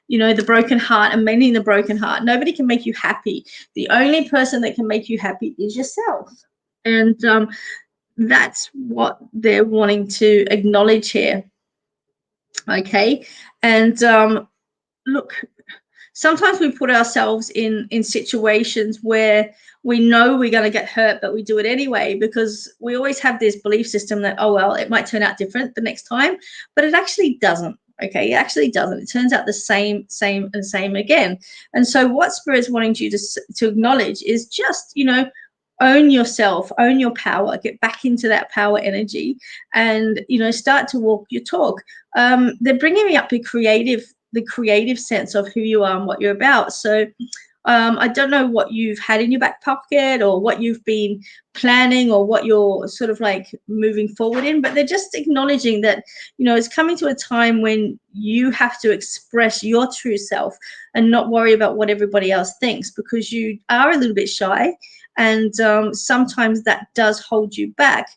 you know, the broken heart and mending the broken heart. Nobody can make you happy. The only person that can make you happy is yourself. And that's what they're wanting to acknowledge here. Okay. And look, sometimes we put ourselves in situations where we know we're going to get hurt, but we do it anyway because we always have this belief system that, oh, well, it might turn out different the next time, but it actually doesn't. Okay, it actually doesn't. It turns out the same again. And so what Spirit's wanting you to acknowledge is just, you know, own yourself, own your power, get back into that power energy and, you know, start to walk your talk. They're bringing me up the creative sense of who you are and what you're about. So I don't know what you've had in your back pocket or what you've been planning or what you're sort of like moving forward in, but they're just acknowledging that, you know, it's coming to a time when you have to express your true self and not worry about what everybody else thinks because you are a little bit shy. And sometimes that does hold you back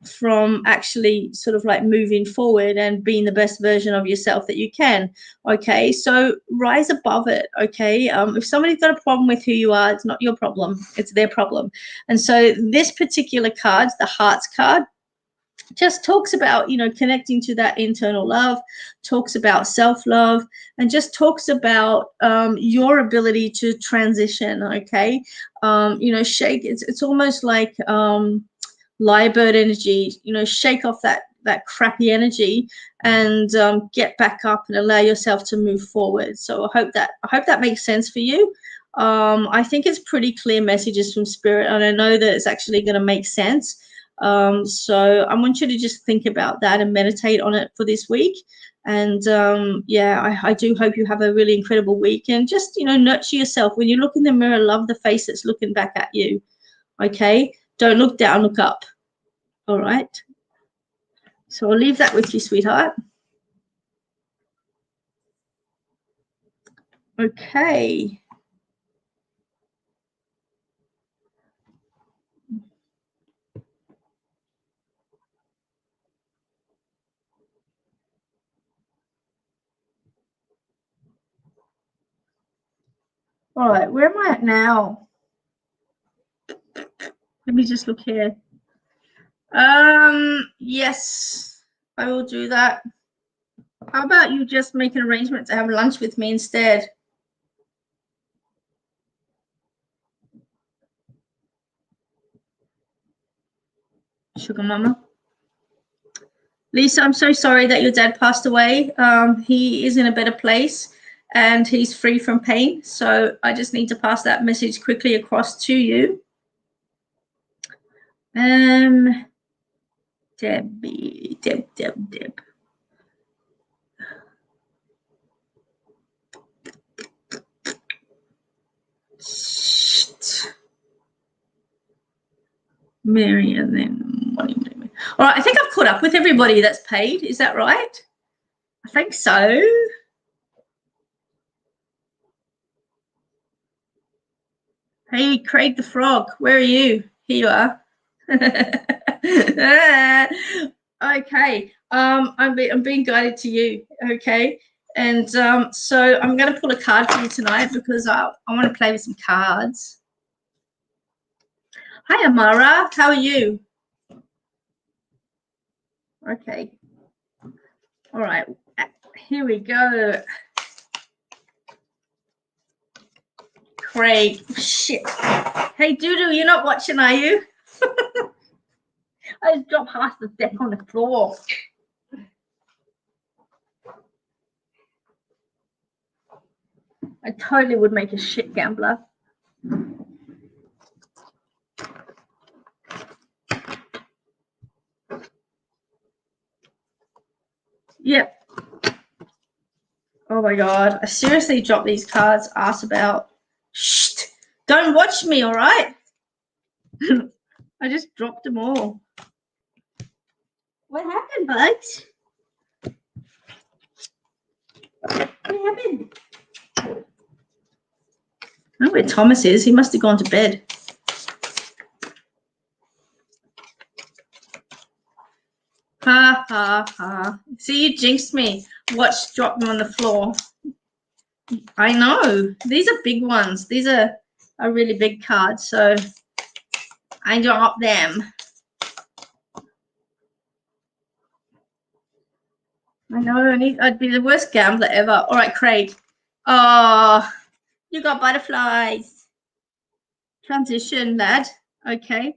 from actually sort of like moving forward and being the best version of yourself that you can. Okay, so rise above it. Okay, if somebody's got a problem with who you are, it's not your problem, it's their problem. And so this particular card, the hearts card, just talks about, you know, connecting to that internal love, talks about self-love, and just talks about your ability to transition. Okay. You know, shake, it's almost like Lyrebird energy, you know, shake off that crappy energy and get back up and allow yourself to move forward. So I hope that makes sense for you. I think it's pretty clear messages from spirit, and I know that it's actually going to make sense. So I want you to just think about that and meditate on it for this week. And yeah, I do hope you have a really incredible week, and just, you know, nurture yourself. When you look in the mirror, love the face that's looking back at you. Okay, don't look down, look up. All right, so I'll leave that with you, sweetheart. Okay. All right, where am I at now? Let me just look here. Yes, I will do that. How about you just make an arrangement to have lunch with me instead? Sugar mama. Lisa, I'm so sorry that your dad passed away. He is in a better place and he's free from pain. So I just need to pass that message quickly across to you. Debbie, Deb. Mary, and then all right, I think I've caught up with everybody that's paid. Is that right? I think so. Hey, Craig the Frog, where are you? Here you are. Okay. I'm being guided to you. Okay. And so I'm going to pull a card for you tonight because I want to play with some cards. Hi, Amara. How are you? Okay. All right. Here we go. Craig. Shit. Hey, Doodoo, you're not watching, are you? I just dropped half the deck on the floor. I totally would make a shit gambler. Yep. Oh my God. I seriously dropped these cards ass about. Shh. Don't watch me, all right? I just dropped them all. What happened, Bugs? What happened? I don't know where Thomas is. He must have gone to bed. Ha, ha, ha. See, you jinxed me. Watch, drop them on the floor. I know. These are big ones. These are really big cards, so I drop them. I know. I'd be the worst gambler ever. All right, Craig. Oh, you got butterflies. Transition, lad. Okay.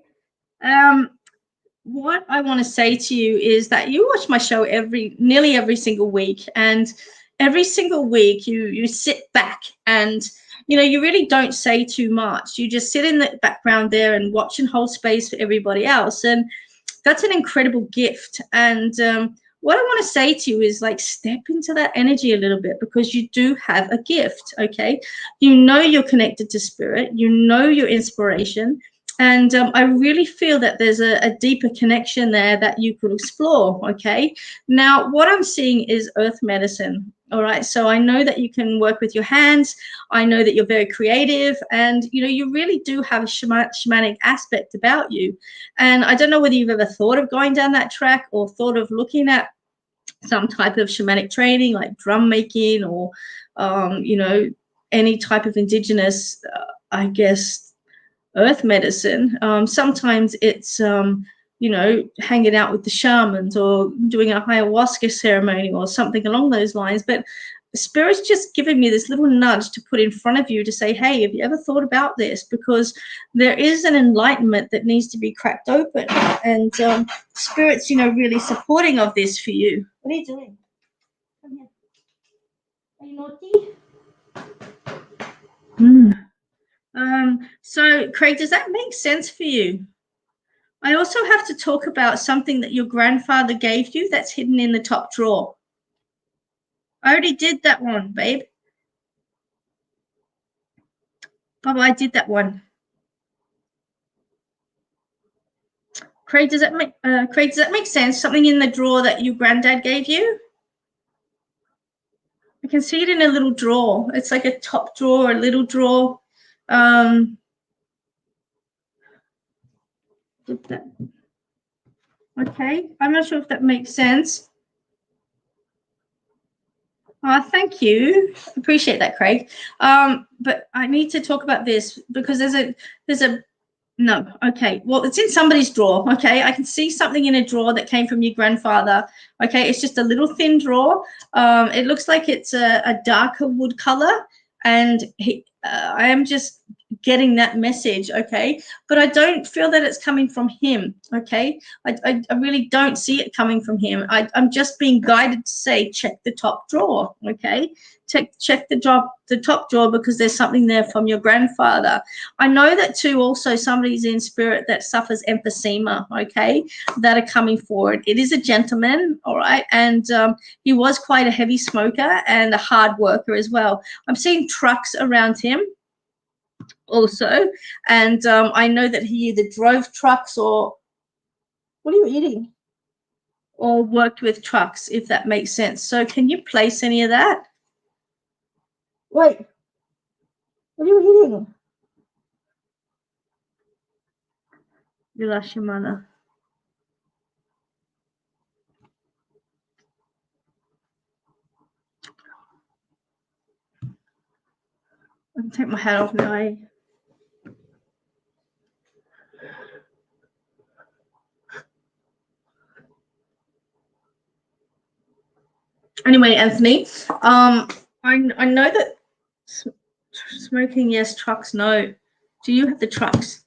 What I want to say to you is that you watch my show nearly every single week, and every single week you sit back and, you know, you really don't say too much. You just sit in the background there and watch and hold space for everybody else, and that's an incredible gift. And what I want to say to you is, like, step into that energy a little bit, because you do have a gift. Okay, you know you're connected to spirit, you know your inspiration. And I really feel that there's a deeper connection there that you could explore. Okay. Now, what I'm seeing is earth medicine. All right. So I know that you can work with your hands. I know that you're very creative, and, you know, you really do have a shamanic aspect about you. And I don't know whether you've ever thought of going down that track or thought of looking at some type of shamanic training like drum making or, you know, any type of indigenous, I guess, earth medicine. Sometimes it's you know, hanging out with the shamans or doing a ayahuasca ceremony or something along those lines. But Spirit's just giving me this little nudge to put in front of you to say, hey, have you ever thought about this? Because there is an enlightenment that needs to be cracked open. And Spirit's, you know, really supporting of this for you. What are you doing? Come here. Are you naughty? So, Craig, does that make sense for you? I also have to talk about something that your grandfather gave you that's hidden in the top drawer. I already did that one, babe. Baba, I did that one. Craig, does that make sense? Something in the drawer that your granddad gave you? I can see it in a little drawer. It's like a top drawer, a little drawer. Okay, I'm not sure if that makes sense. Thank you. Appreciate that, Craig. But I need to talk about this because there's a no. Okay. Well, it's in somebody's drawer. Okay. I can see something in a drawer that came from your grandfather. Okay. It's just a little thin drawer. It looks like it's a darker wood color. And I am just getting that message. Okay. But I don't feel that it's coming from him. Okay. I really don't see it coming from him. I'm just being guided to say, check the top drawer. Okay. Check the top drawer because there's something there from your grandfather. I know that too. Also, somebody's in spirit that suffers emphysema. Okay, that are coming forward. It is a gentleman, all right, and he was quite a heavy smoker and a hard worker as well. I'm seeing trucks around him also, and I know that he either drove trucks or what are you eating? Or worked with trucks, if that makes sense. So, can you place any of that? Wait, what are you eating? You lost your mother. I can take my hat off now. Anyway, Anthony, I know that smoking, yes, trucks, no. Do you have the trucks?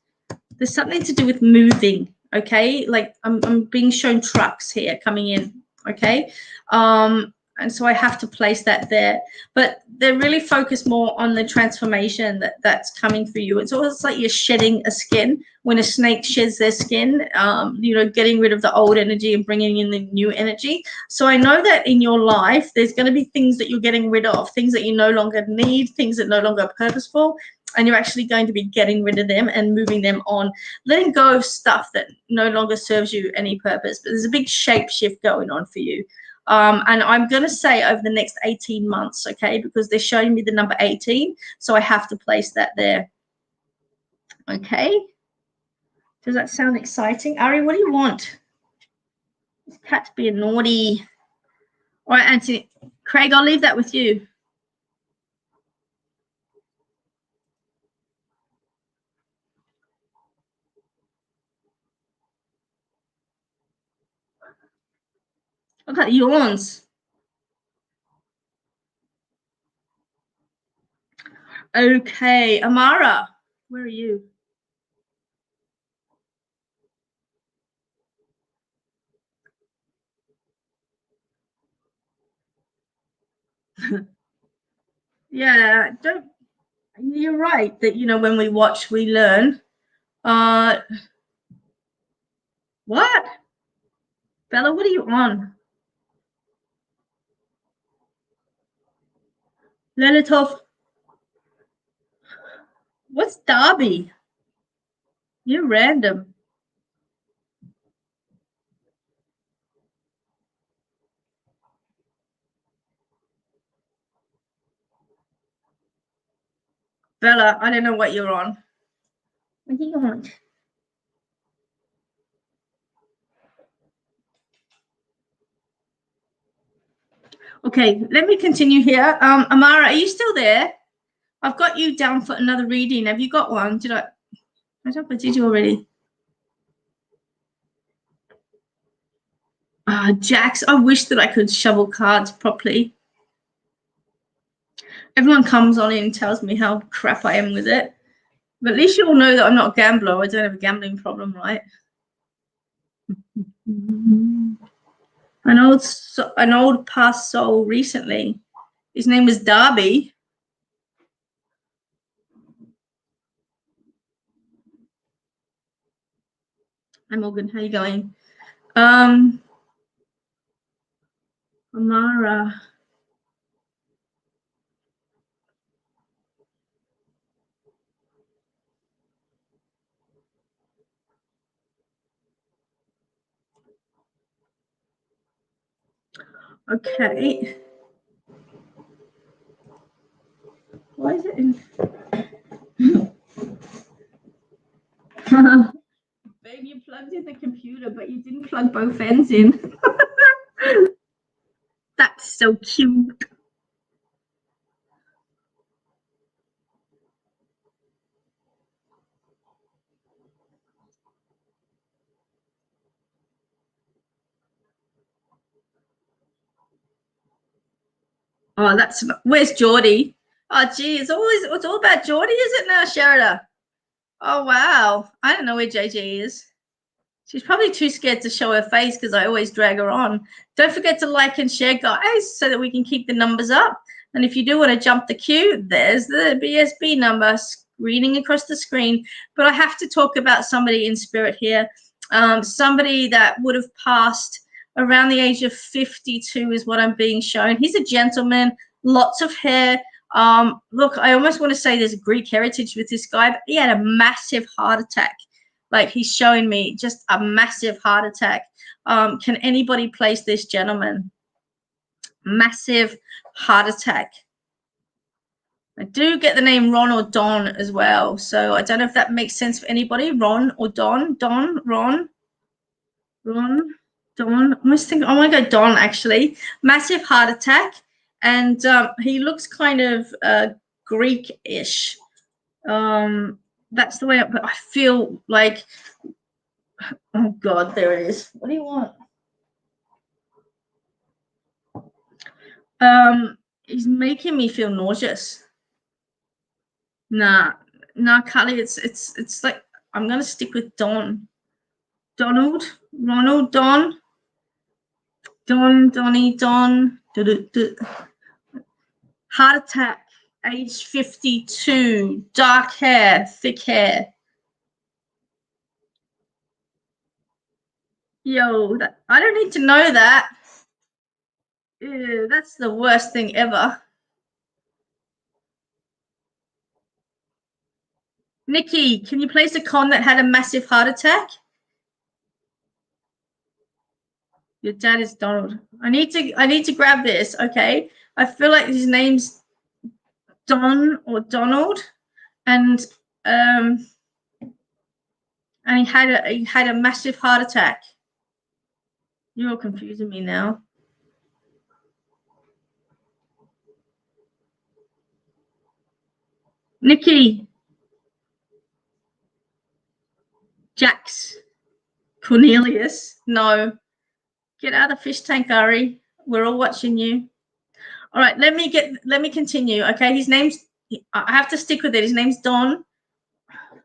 There's something to do with moving, okay? Like I'm being shown trucks here coming in, okay? And so I have to place that there. But they're really focused more on the transformation that's coming for you. It's almost like you're shedding a skin. When a snake sheds their skin, you know, getting rid of the old energy and bringing in the new energy. So I know that in your life, there's going to be things that you're getting rid of, things that you no longer need, things that no longer are purposeful, and you're actually going to be getting rid of them and moving them on, letting go of stuff that no longer serves you any purpose. But there's a big shape shift going on for you. And I'm going to say over the next 18 months, okay, because they're showing me the number 18, so I have to place that there. Okay. Does that sound exciting? Ari, what do you want? This cat's being naughty. All right, Anthony. Craig, I'll leave that with you. Look at yawns. Okay, Amara, where are you? Yeah, you're right that, you know, when we watch, we learn. What? Bella, what are you on? Lelitov. What's Darby? You're random. Bella, I don't know what you're on. What do you want? Okay, let me continue here. Amara, are you still there? I've got you down for another reading. Have you got one? I don't know, did you already? Jacks. I wish that I could shovel cards properly. Everyone comes on in and tells me how crap I am with it. But at least you all know that I'm not a gambler. I don't have a gambling problem, right? An old past soul recently. His name was Darby. Hi Morgan, how you going? Amara. Okay. Why is it in? Babe, you plugged in the computer, but you didn't plug both ends in. That's so cute. Oh, that's where's Geordie? Oh, gee, it's all about Geordie, is it now, Sherida? Oh wow, I don't know where JJ is. She's probably too scared to show her face because I always drag her on. Don't forget to like and share, guys, so that we can keep the numbers up. And if you do want to jump the queue, there's the BSB number reading across the screen. But I have to talk about somebody in spirit here. Somebody that would have passed around the age of 52 is what I'm being shown. He's a gentleman, lots of hair. Look, I almost want to say there's Greek heritage with this guy, but he had a massive heart attack. Like he's showing me just a massive heart attack. Can anybody place this gentleman? Massive heart attack. I do get the name Ron or Don as well. So I don't know if that makes sense for anybody. Ron or Don? Don, Ron, Don. I almost think I want to go Don actually. Massive heart attack. And he looks kind of Greek-ish. That's the way I feel like. Oh God, there it is. What do you want? He's making me feel nauseous. Nah, Carly, it's like I'm gonna stick with Don. Donald, Ronald, Donnie, Don. Heart attack, age 52, dark hair, thick hair. Yo, I don't need to know that. Ew, that's the worst thing ever. Nikki, can you place a con that had a massive heart attack? Your dad is Donald. I need to grab this, okay? I feel like his name's Don or Donald, and he had a massive heart attack. You're confusing me now. Nikki, Jax, Cornelius. No, get out of the fish tank, Ari. We're all watching you. All right, let me continue. Okay, his name's. I have to stick with it. His name's Don.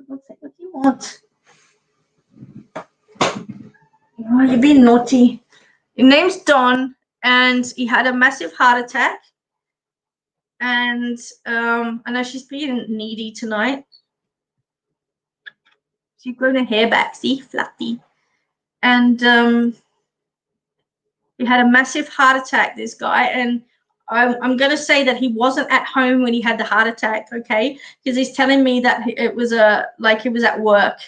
What do you want? Oh, you're being naughty. His name's Don, and he had a massive heart attack. And I know she's being needy tonight. She's grown her hair back, see, fluffy. And he had a massive heart attack, this guy. And I'm going to say that he wasn't at home when he had the heart attack, okay? Because he's telling me that it was like it was at work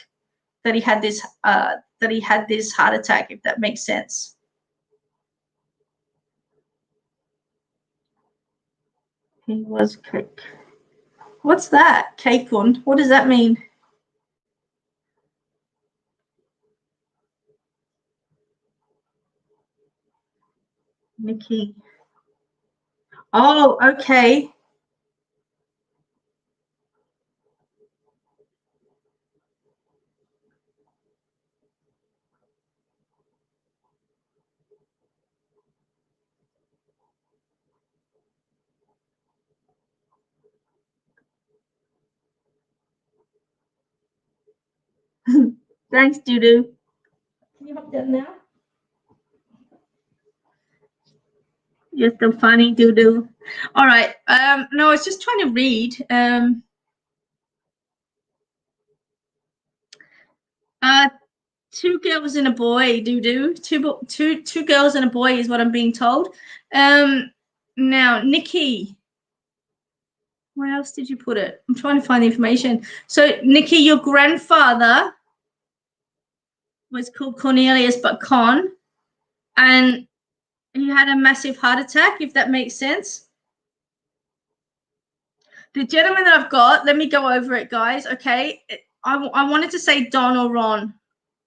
that he had this heart attack, if that makes sense. He was cake. What's that? Cake on? What does that mean? Nikki. Oh, okay. Thanks, Dudu. Can you hop down now? You're so funny, Dudu. All right. No, I was just trying to read. Two girls and a boy, Dudu. Two girls and a boy is what I'm being told. Now, Nikki. Where else did you put it? I'm trying to find the information. So, Nikki, your grandfather was called Cornelius, but Con, and he had a massive heart attack, if that makes sense. The gentleman that I've got, let me go over it, guys. Okay, I wanted to say Don or Ron.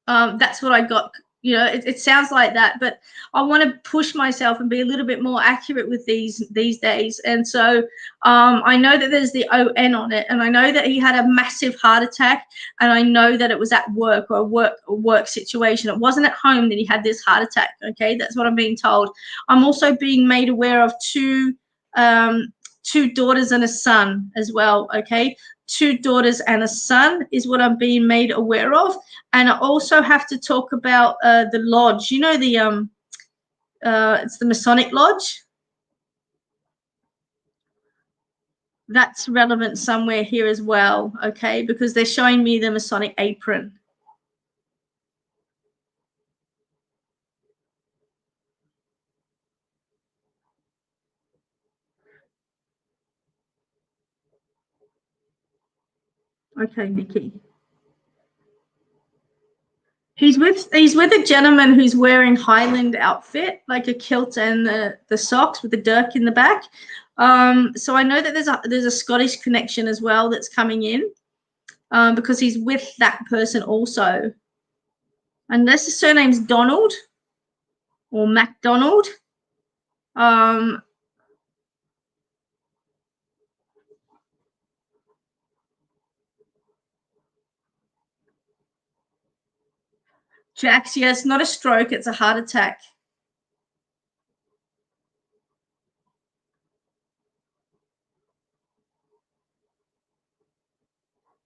That's what I got. You know, it sounds like that, but I want to push myself and be a little bit more accurate with these days. And so I know that there's the ON on it, and I know that he had a massive heart attack, and I know that it was at work or a work situation. It wasn't at home that he had this heart attack. Okay, that's what I'm being told. I'm also being made aware of two daughters and a son as well. Okay, 2 daughters and a son is what I'm being made aware of. And I also have to talk about the lodge. You know, the it's the Masonic Lodge. That's relevant somewhere here as well, okay, because they're showing me the Masonic apron. Okay, Nikki. He's with a gentleman who's wearing Highland outfit, like a kilt and the socks with the dirk in the back. So I know that there's a Scottish connection as well that's coming in, because he's with that person also. Unless the surname's Donald or MacDonald. Jax, yes, not a stroke, it's a heart attack.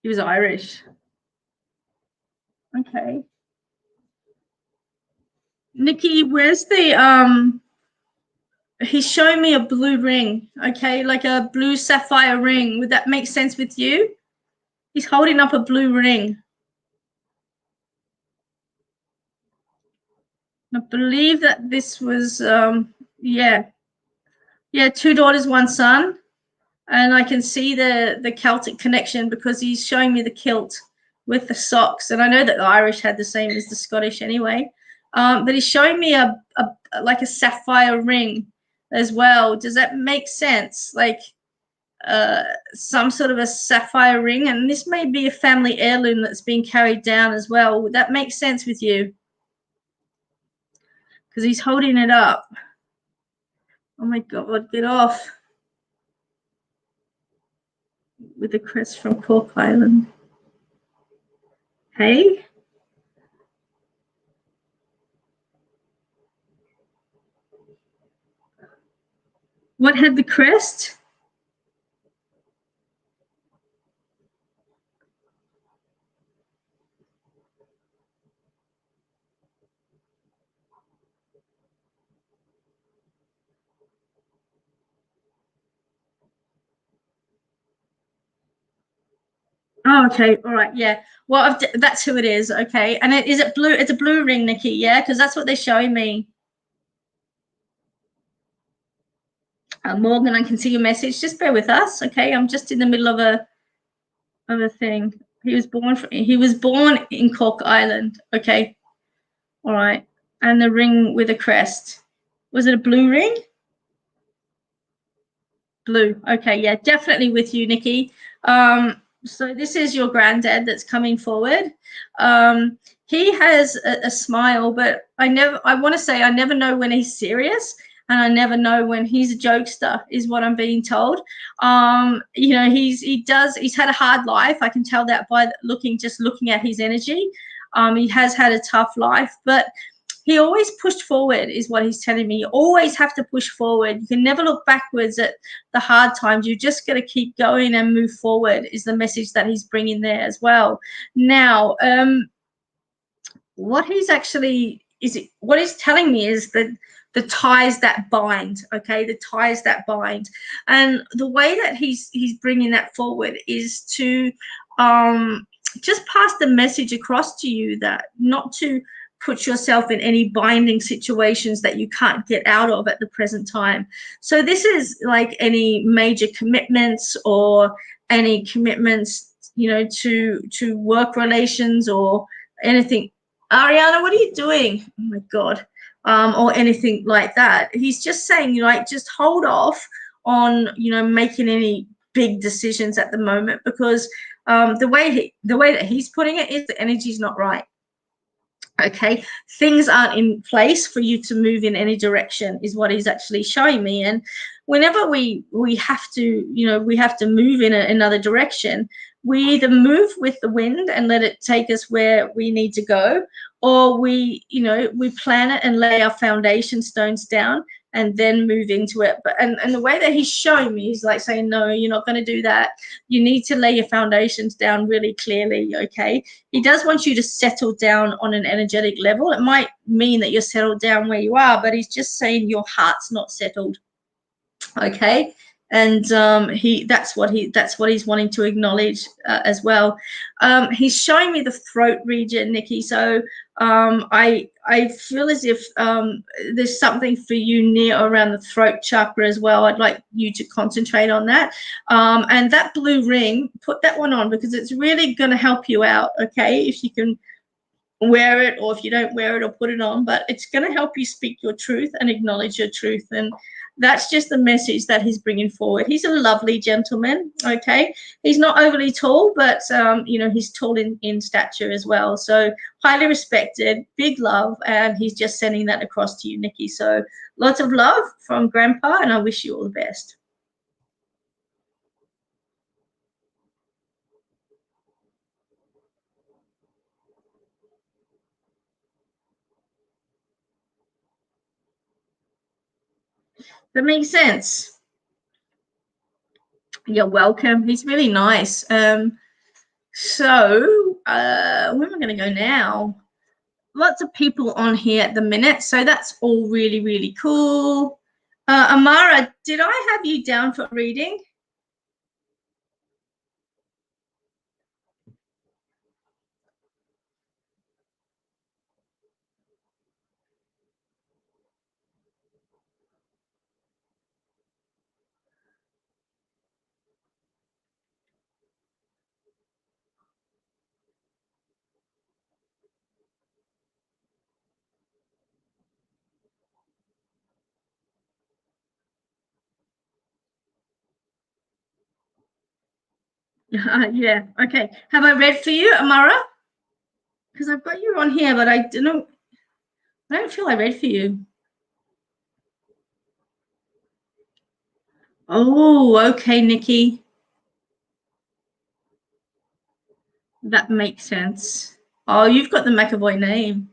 He was Irish. Okay. Nikki, where's the he's showing me a blue ring, okay, like a blue sapphire ring. Would that make sense with you? He's holding up a blue ring. I believe that this was yeah, 2 daughters, 1 son. And I can see the Celtic connection because he's showing me the kilt with the socks. And I know that the Irish had the same as the Scottish anyway. But he's showing me a like a sapphire ring as well. Does that make sense? Like some sort of a sapphire ring. And this may be a family heirloom that's being carried down as well. Would that make sense with you? Because he's holding it up. Oh my God, get off. With the crest from Cork Island. Hey? What had the crest? Oh, okay. All right. Yeah. Well, that's who it is. Okay. And is it blue? It's a blue ring, Nikki. Yeah. Because that's what they're showing me. Morgan, I can see your message. Just bear with us. Okay. I'm just in the middle of a thing. He was born in Cork Island. Okay. All right. And the ring with a crest. Was it a blue ring? Blue. Okay. Yeah. Definitely with you, Nikki. So this is your granddad that's coming forward. He has a smile, but I want to say I never know when he's serious, and I never know when he's a jokester, is what I'm being told. You know, he's had a hard life. I can tell that by looking at his energy. He has had a tough life, but he always pushed forward is what he's telling me. You always have to push forward. You can never look backwards at the hard times. You just got to keep going and move forward is the message that he's bringing there as well. Now, what he's telling me is that the ties that bind, okay, the ties that bind. And the way that he's bringing that forward is to just pass the message across to you that not to put yourself in any binding situations that you can't get out of at the present time. So this is like any major commitments or any commitments, you know, to work relations or anything. Ariana, what are you doing? Oh my God. Or anything like that. He's just saying, you know, like, just hold off on, you know, making any big decisions at the moment, because the way that he's putting it is the energy's not right. Okay, things aren't in place for you to move in any direction is what he's actually showing me. And whenever we have to, you know, we have to move in another direction, we either move with the wind and let it take us where we need to go, or we, you know, we plan it and lay our foundation stones down and then move into it. But and the way that he's showing me, he's like saying, no, you're not going to do that. You need to lay your foundations down really clearly, okay? He does want you to settle down on an energetic level. It might mean that you're settled down where you are, but he's just saying your heart's not settled, okay? And that's what he's wanting to acknowledge as well. He's showing me the throat region, Nikki. So I feel as if there's something for you near around the throat chakra as well. I'd like you to concentrate on that. And that blue ring, put that one on, because it's really going to help you out, okay? If you can wear it, or if you don't wear it, or put it on, but it's going to help you speak your truth and acknowledge your truth. And that's just the message that he's bringing forward. He's a lovely gentleman, okay? He's not overly tall, but, you know, he's tall in stature as well. So highly respected, big love, and he's just sending that across to you, Nikki. So lots of love from Grandpa, and I wish you all the best. That makes sense. You're welcome. He's really nice. So where am I going to go now? Lots of people on here at the minute, so that's all really, really cool. Amara, did I have you down for reading? Yeah, okay. Have I read for you, Amara? Because I've got you on here, but I don't feel I read for you. Oh, okay, Nikki. That makes sense. Oh, you've got the McAvoy name.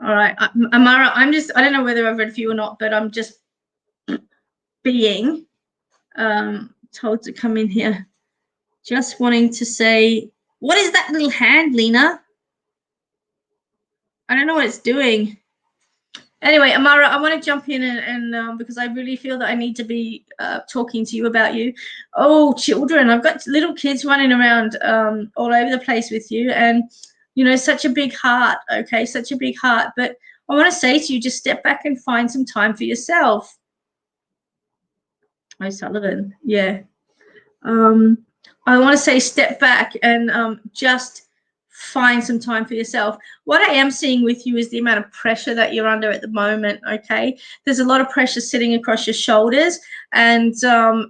All right, Amara, I don't know whether I've read for you or not, but I'm just being told to come in here. Just wanting to say, what is that little hand, Lena? I don't know what it's doing. Anyway, Amara, I want to jump in and because I really feel that I need to be talking to you about you. Oh, children, I've got little kids running around all over the place with you, and, you know, such a big heart, okay, such a big heart. But I want to say to you, just step back and find some time for yourself. Oh, Sullivan, yeah. I want to say step back and just find some time for yourself. What I am seeing with you is the amount of pressure that you're under at the moment, okay? There's a lot of pressure sitting across your shoulders, and,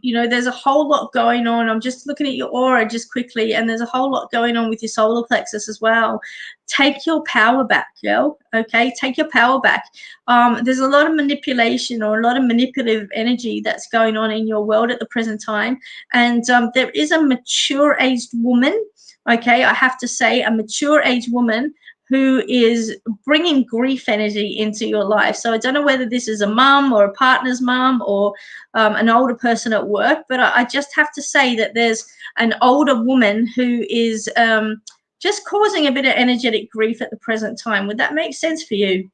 you know, there's a whole lot going on. I'm just looking at your aura just quickly, and there's a whole lot going on with your solar plexus as well. Take your power back, girl, okay? Take your power back. There's a lot of manipulation or a lot of manipulative energy that's going on in your world at the present time, and there is a mature aged woman, okay, I have to say, a mature age woman who is bringing grief energy into your life. So I don't know whether this is a mum or a partner's mum or an older person at work, but I just have to say that there's an older woman who is just causing a bit of energetic grief at the present time. Would that make sense for you?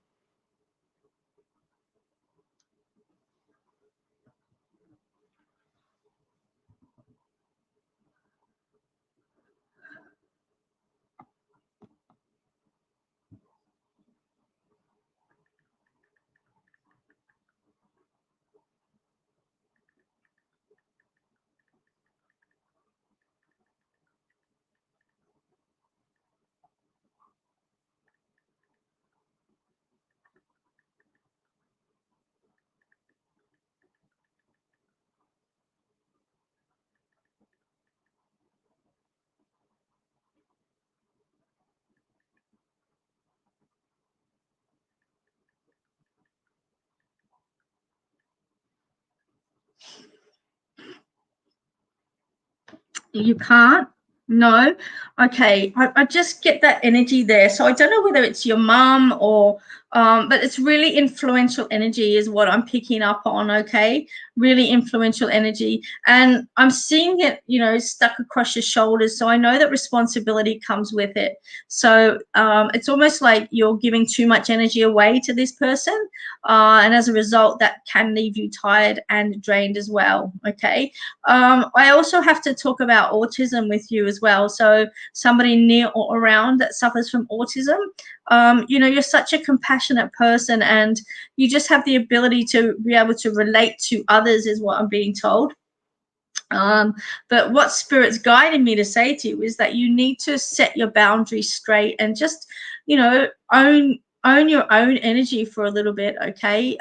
You can't? No? Okay. I just get that energy there. So I don't know whether it's your mum or, but it's really influential energy is what I'm picking up on, okay? Really influential energy. And I'm seeing it, you know, stuck across your shoulders. So I know that responsibility comes with it. So it's almost like you're giving too much energy away to this person. And as a result, that can leave you tired and drained as well, okay? I also have to talk about autism with you as well. So somebody near or around that suffers from autism, you know, you're such a compassionate person and you just have the ability to be able to relate to others is what I'm being told. But what Spirit's guiding me to say to you is that you need to set your boundaries straight and just, you know, own your own energy for a little bit, okay?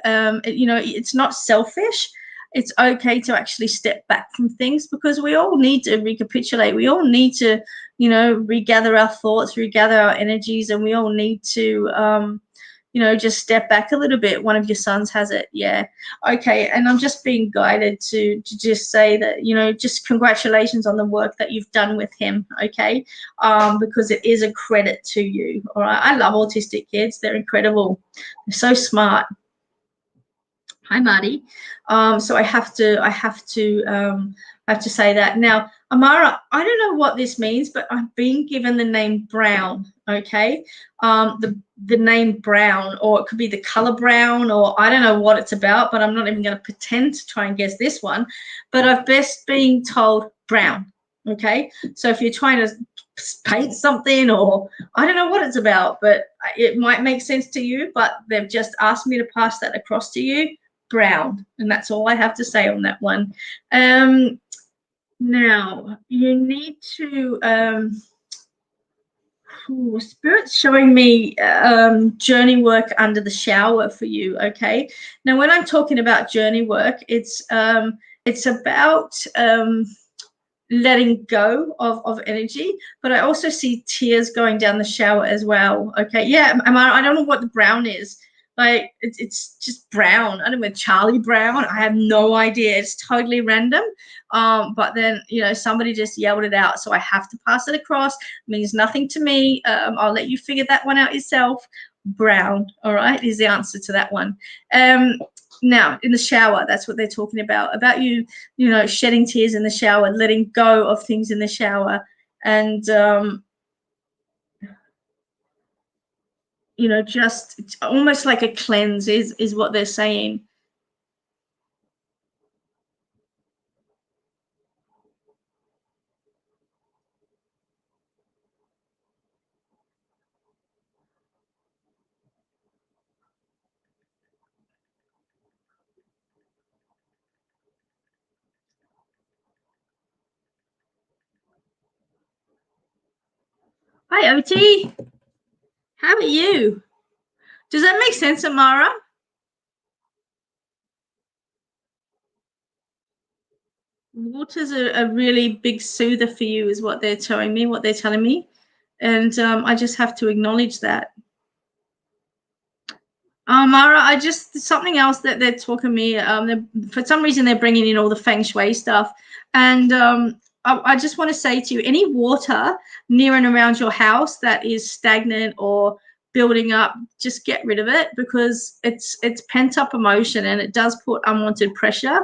You know, it's not selfish. It's okay to actually step back from things because we all need to recapitulate. We all need to, you know, regather our thoughts, regather our energies, and we all need to, you know, just step back a little bit. One of your sons has it. Yeah. Okay. And I'm just being guided to just say that, you know, just congratulations on the work that you've done with him. Okay. Because it is a credit to you. All right. I love autistic kids. They're incredible. They're so smart. Hi, Marty. So I have to say that. Now, Amara, I don't know what this means, but I've been given the name Brown, okay? The name Brown, or it could be the color brown, or I don't know what it's about, but I'm not even going to pretend to try and guess this one. But I've best been told Brown, okay? So if you're trying to paint something, or I don't know what it's about, but it might make sense to you, but they've just asked me to pass that across to you. Brown, and that's all I have to say on that one. Now you need to Spirit's showing me journey work under the shower for you. Okay, now when I'm talking about journey work, it's about letting go of energy, but I also see tears going down the shower as well. Okay, yeah, I don't know what the brown is. Like it's just brown. I don't know, Charlie Brown. I have no idea. It's totally random. But then, you know, somebody just yelled it out, so I have to pass it across. It means nothing to me. I'll let you figure that one out yourself. Brown, all right, is the answer to that one. Now, in the shower, that's what they're talking about you, you know, shedding tears in the shower, letting go of things in the shower, and you know, just it's almost like a cleanse is what they're saying. Hi, OT. How are you? Does that make sense, Amara? Water's a really big soother for you is what they're telling me, and I just have to acknowledge that. Mara, I just something else that they're talking me. For some reason, they're bringing in all the feng shui stuff, and I just want to say to you, any water near and around your house that is stagnant or building up, just get rid of it, because it's pent up emotion and it does put unwanted pressure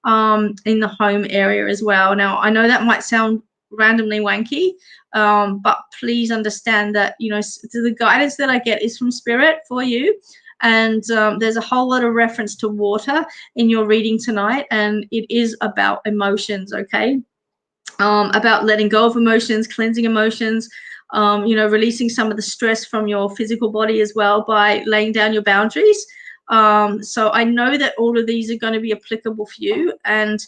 in the home area as well. Now, I know that might sound randomly wanky, but please understand that, you know, the guidance that I get is from spirit for you. And there's a whole lot of reference to water in your reading tonight, and it is about emotions, okay? About letting go of emotions, cleansing emotions, you know, releasing some of the stress from your physical body as well by laying down your boundaries. So I know that all of these are going to be applicable for you. And,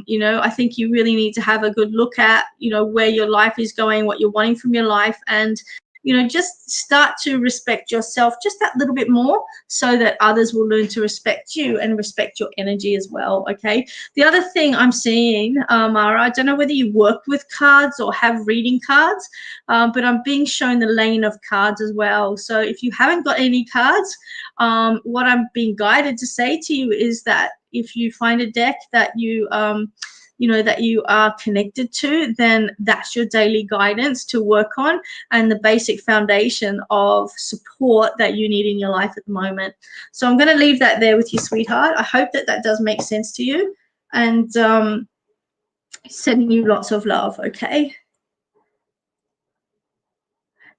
you know, I think you really need to have a good look at, you know, where your life is going, what you're wanting from your life, and, you know, just start to respect yourself just that little bit more, so that others will learn to respect you and respect your energy as well, okay? The other thing I'm seeing, Mara, I don't know whether you work with cards or have reading cards, but I'm being shown the lane of cards as well. So if you haven't got any cards, what I'm being guided to say to you is that if you find a deck that you know, that you are connected to, then that's your daily guidance to work on and the basic foundation of support that you need in your life at the moment. So I'm going to leave that there with you, sweetheart. I hope that that does make sense to you, and sending you lots of love, okay?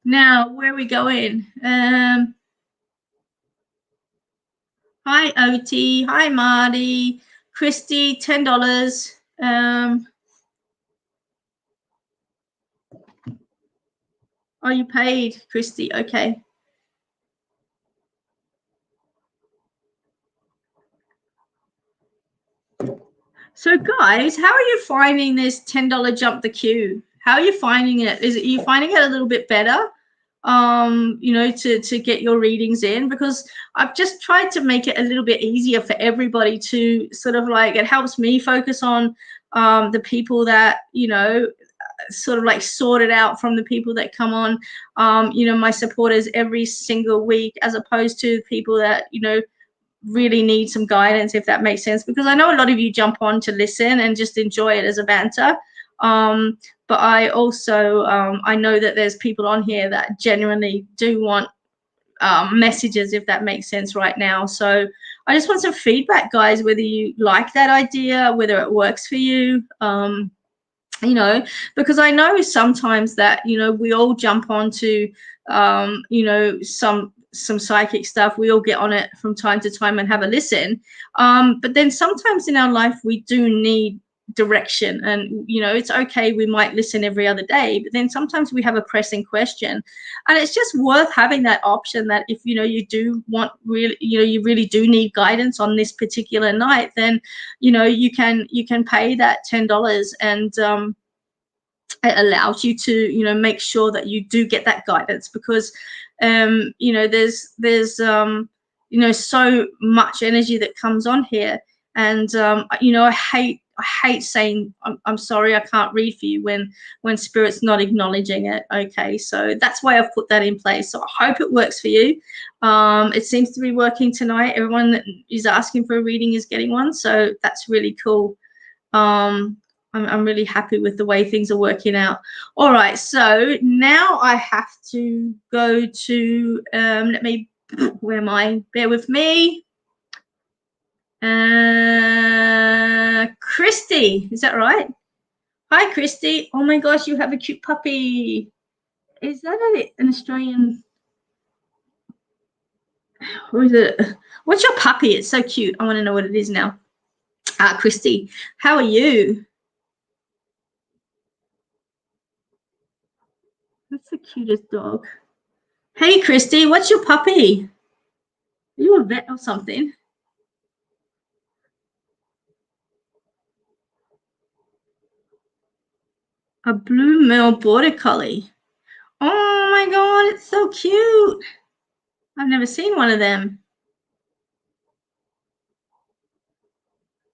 Now, where are we going? Hi, Oti. Hi, Marty. Christy, $10. Oh, you paid, Christy. Okay. So, guys, how are you finding this $10 jump the queue? How are you finding it? Are you finding it a little bit better? You know, to get your readings in, because I've just tried to make it a little bit easier for everybody to sort of like, it helps me focus on the people that, you know, sort of like sort it out from the people that come on, you know, my supporters every single week, as opposed to people that, you know, really need some guidance, if that makes sense, because I know a lot of you jump on to listen and just enjoy it as a banter. But I also, I know that there's people on here that genuinely do want messages, if that makes sense right now. So I just want some feedback, guys, whether you like that idea, whether it works for you, you know, because I know sometimes that, you know, we all jump onto, you know, some psychic stuff. We all get on it from time to time and have a listen. But then sometimes in our life, we do need direction, and, you know, it's okay, we might listen every other day, but then sometimes we have a pressing question, and it's just worth having that option that if, you know, you do want really, you know, you really do need guidance on this particular night, then, you know, you can pay that $10, and it allows you to, you know, make sure that you do get that guidance, because you know, there's you know, so much energy that comes on here, and you know, I hate saying I'm sorry, I can't read for you when spirit's not acknowledging it, okay? So that's why I've put that in place. So I hope it works for you. It seems to be working tonight. Everyone that is asking for a reading is getting one, so that's really cool. I'm really happy with the way things are working out. All right, so now I have to go to, let me, where am I? Bear with me. Christy, is that right? Hi, Christy. Oh my gosh, you have a cute puppy. Is that an Australian? Or is it? What's your puppy? It's so cute. I want to know what it is now. Christy, how are you? That's the cutest dog. Hey, Christy, what's your puppy? Are you a vet or something? A blue male border collie. Oh my God, it's so cute. I've never seen one of them.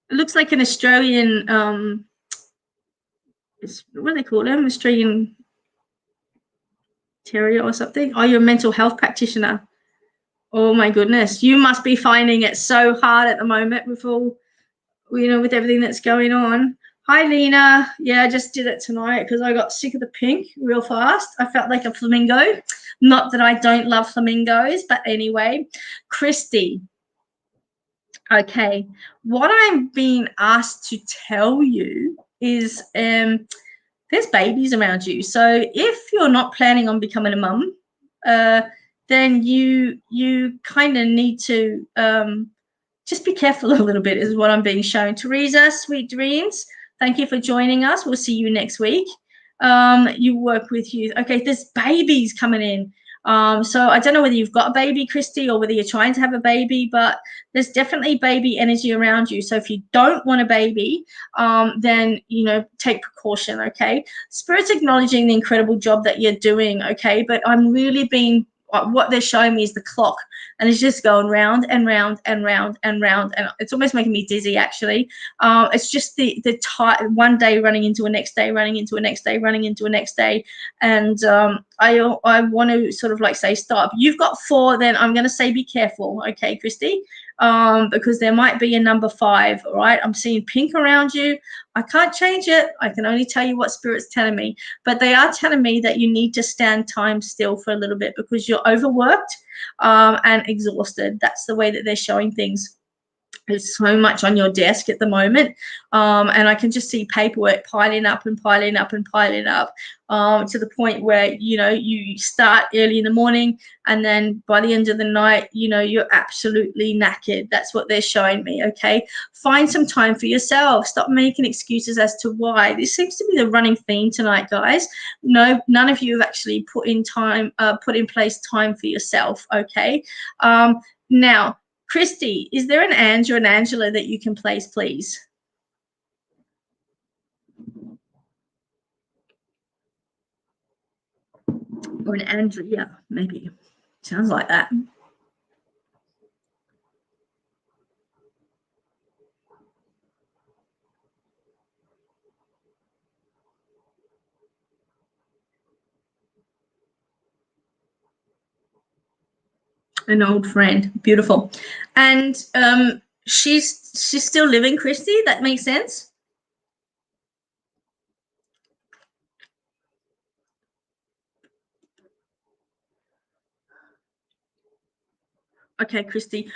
It looks like an Australian, what do they call them? Australian terrier or something. Oh, you're a mental health practitioner. Oh my goodness. You must be finding it so hard at the moment with all, you know, with everything that's going on. Hi, Lena. Yeah, I just did it tonight because I got sick of the pink real fast. I felt like a flamingo. Not that I don't love flamingos, but anyway. Christy. Okay. What I'm being asked to tell you is there's babies around you. So if you're not planning on becoming a mum, then you kind of need to just be careful a little bit is what I'm being shown. Teresa, sweet dreams. Thank you for joining us. We'll see you next week. You work with youth. Okay, there's babies coming in. So I don't know whether you've got a baby, Christy, or whether you're trying to have a baby, but there's definitely baby energy around you. So if you don't want a baby, then, you know, take precaution, okay? Spirit's acknowledging the incredible job that you're doing, okay? But I'm really being, what they're showing me is the clock, and it's just going round and round and round and round, and it's almost making me dizzy, actually. It's just the one day running into a next day, running into a next day, running into a next day, and I want to sort of like say stop. You've got 4, then I'm going to say be careful, okay, Christy, because there might be a number 5. All right, I'm seeing pink around you. I can't change it. I can only tell you what Spirit's telling me, but they are telling me that you need to stand time still for a little bit because you're overworked and exhausted. That's the way that they're showing things. There's so much on your desk at the moment, and I can just see paperwork piling up and piling up and piling up, to the point where, you know, you start early in the morning and then by the end of the night, you know, you're absolutely knackered. That's what they're showing me, okay? Find some time for yourself. Stop making excuses as to why. This seems to be the running theme tonight, guys. No, none of you have actually put in place time for yourself, okay? Now, Christy, is there an Ange or an Angela that you can place, please? Or an Angela, yeah, maybe. Sounds like that. An old friend. Beautiful. And she's still living, Christy? That makes sense? Okay, Christy.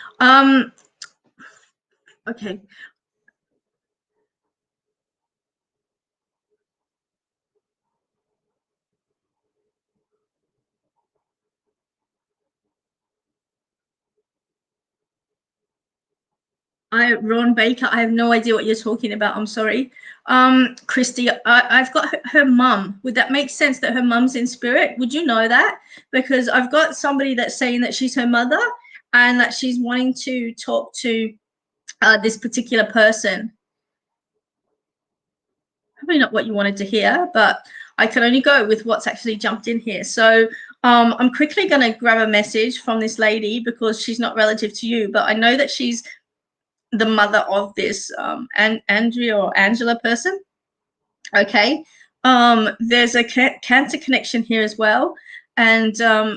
Okay. Ron Baker, I have no idea what you're talking about. I'm sorry. Christy, I've got her mum. Would that make sense that her mum's in spirit? Would you know that? Because I've got somebody that's saying that she's her mother and that she's wanting to talk to this particular person. Probably not what you wanted to hear, but I can only go with what's actually jumped in here. So I'm quickly going to grab a message from this lady because she's not relative to you, but I know that she's the mother of this Andrea or Angela person. Okay. There's a cancer connection here as well, and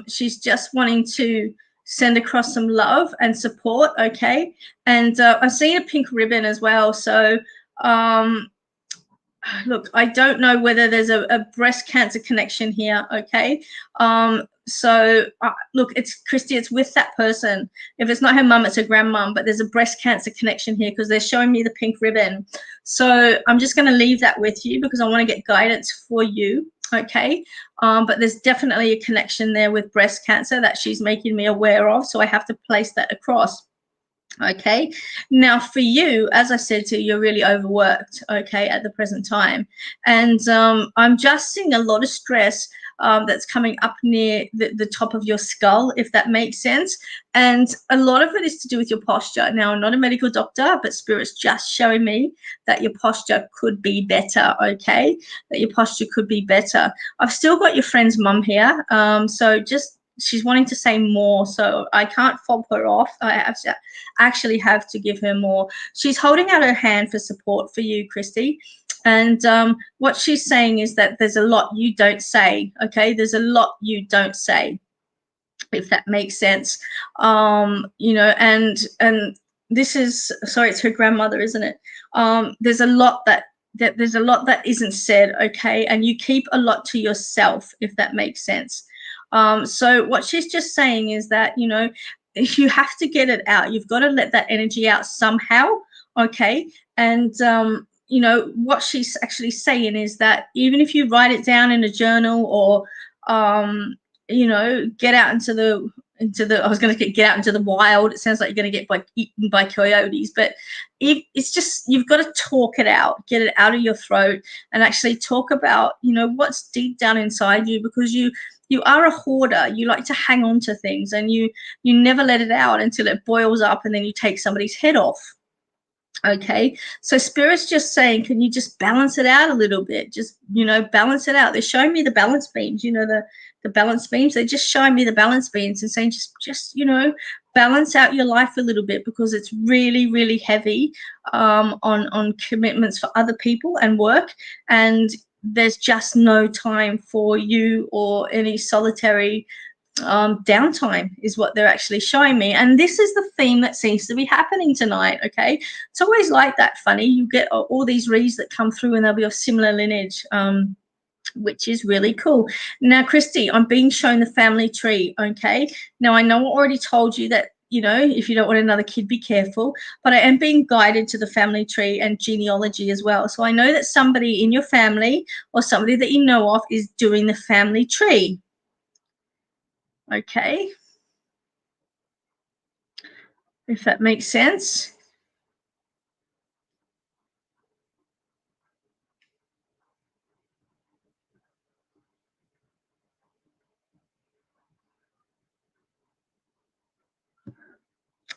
she's just wanting to send across some love and support. Okay. And I'm seeing a pink ribbon as well. So look, I don't know whether there's a breast cancer connection here, okay? So look, it's Christy, it's with that person. If it's not her mum, it's her grandmum, but there's a breast cancer connection here because they're showing me the pink ribbon. So I'm just going to leave that with you because I want to get guidance for you, okay? But there's definitely a connection there with breast cancer that she's making me aware of, so I have to place that across. Okay, now for you, as I said to you, you're really overworked, okay, at the present time, and I'm just seeing a lot of stress that's coming up near the top of your skull, if that makes sense, and a lot of it is to do with your posture. Now, I'm not a medical doctor, but Spirit's just showing me that your posture could be better, okay, that your posture could be better. I've still got your friend's mum here, so just she's wanting to say more, so I can't fob her off. I actually have to give her more. She's holding out her hand for support for you, Christy, and what she's saying is that there's a lot you don't say, okay? There's a lot you don't say, if that makes sense. You know, and this is, sorry, it's her grandmother, isn't it? There's a lot that that there's a lot that isn't said, okay, and you keep a lot to yourself, if that makes sense. So what she's just saying is that, you know, if you have to get it out, you've got to let that energy out somehow, okay? And you know, what she's actually saying is that even if you write it down in a journal, or you know, get out into the I was going to get out into the wild. It sounds like you're going to get eaten by coyotes, but it's just, you've got to talk it out, get it out of your throat, and actually talk about, you know, what's deep down inside you, because you are a hoarder. You like to hang on to things, and you never let it out until it boils up, and then you take somebody's head off. Okay, so Spirit's just saying, can you just balance it out a little bit? Just, you know, balance it out. They're showing me the balance beams, you know, the balance beams. They're just showing me the balance beams and saying, just you know, balance out your life a little bit, because it's really, really heavy on commitments for other people and work, and there's just no time for you or any solitary downtime, is what they're actually showing me. And this is the theme that seems to be happening tonight. Okay, it's always like that. Funny, you get all these reads that come through, and they'll be of similar lineage, which is really cool. Now, Christy, I'm being shown the family tree. Okay, now I know I already told you that, you know, if you don't want another kid, be careful, but I am being guided to the family tree and genealogy as well. So I know that somebody in your family, or somebody that you know of, is doing the family tree. Okay, if that makes sense.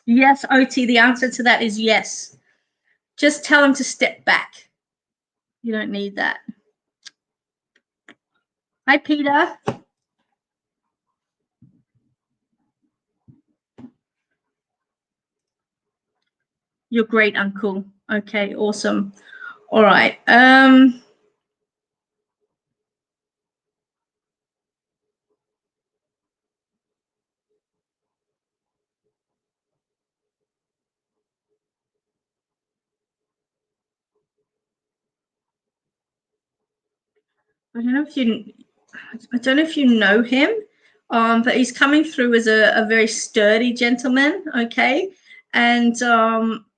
Yes, OT, the answer to that is yes. Just tell them to step back. You don't need that. Hi, Peter. You're great, Uncle. Okay, awesome. All right. I don't know if you know him, but he's coming through as a very sturdy gentleman. Okay, and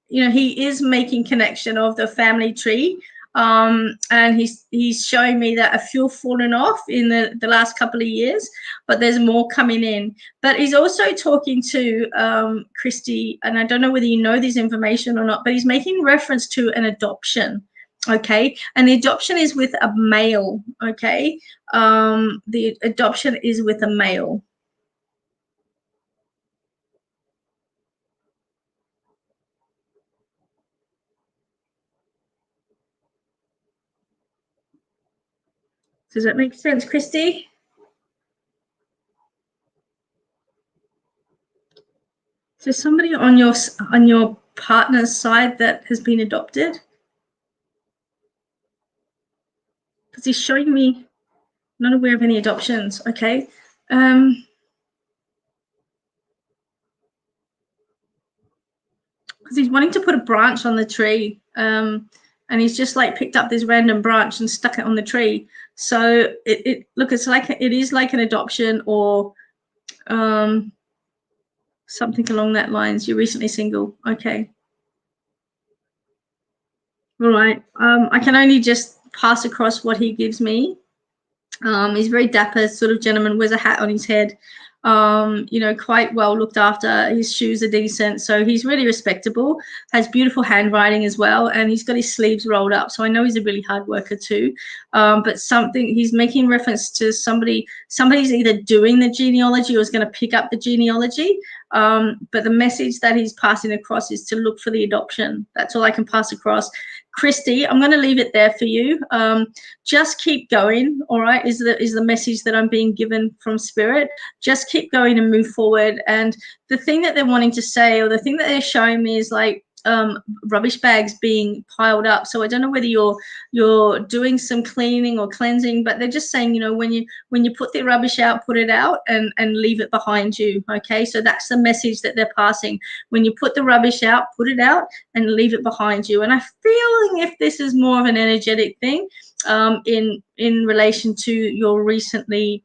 you know, he is making connection of the family tree, and he's showing me that a few fallen off in the last couple of years, but there's more coming in. But he's also talking to Christy, and I don't know whether you know this information or not, but he's making reference to an adoption. Okay, and the adoption is with a male. Okay, the adoption is with a male. Does that make sense, Christy? Is there somebody on your partner's side that has been adopted? Because he's showing me not aware of any adoptions. Okay. Because he's wanting to put a branch on the tree, and he's just like picked up this random branch and stuck it on the tree. So look, it's like, it is like an adoption, or something along that lines. You're recently single. Okay. All right. I can only just pass across what he gives me. He's very dapper sort of gentleman, wears a hat on his head, you know, quite well looked after. His shoes are decent, so he's really respectable, has beautiful handwriting as well, and he's got his sleeves rolled up, so I know he's a really hard worker too. But he's making reference to somebody's either doing the genealogy or is going to pick up the genealogy, but the message that he's passing across is to look for the adoption. That's all I can pass across. Christy, I'm going to leave it there for you. Just keep going, all right, is the message that I'm being given from Spirit. Just keep going and move forward. And the thing that they're wanting to say, or the thing that they're showing me, is like, rubbish bags being piled up. So I don't know whether you're doing some cleaning or cleansing, but they're just saying, you know, when you put the rubbish out, put it out and leave it behind you. Okay, so that's the message that they're passing. When you put the rubbish out, put it out and leave it behind you. And I'm feeling if this is more of an energetic thing in relation to your recently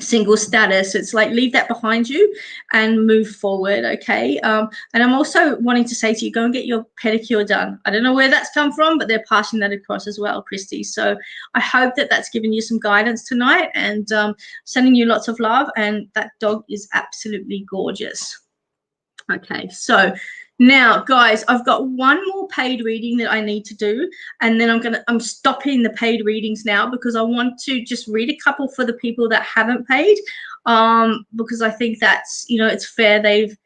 single status, it's like leave that behind you and move forward. Okay, and I'm also wanting to say to you, go and get your pedicure done. I don't know where that's come from, but they're passing that across as well, Christy. So I hope that that's given you some guidance tonight, and sending you lots of love. And that dog is absolutely gorgeous. Okay, so now, guys, I've got one more paid reading that I need to do, and then I'm stopping the paid readings now because I want to just read a couple for the people that haven't paid, because I think that's, you know, it's fair. They've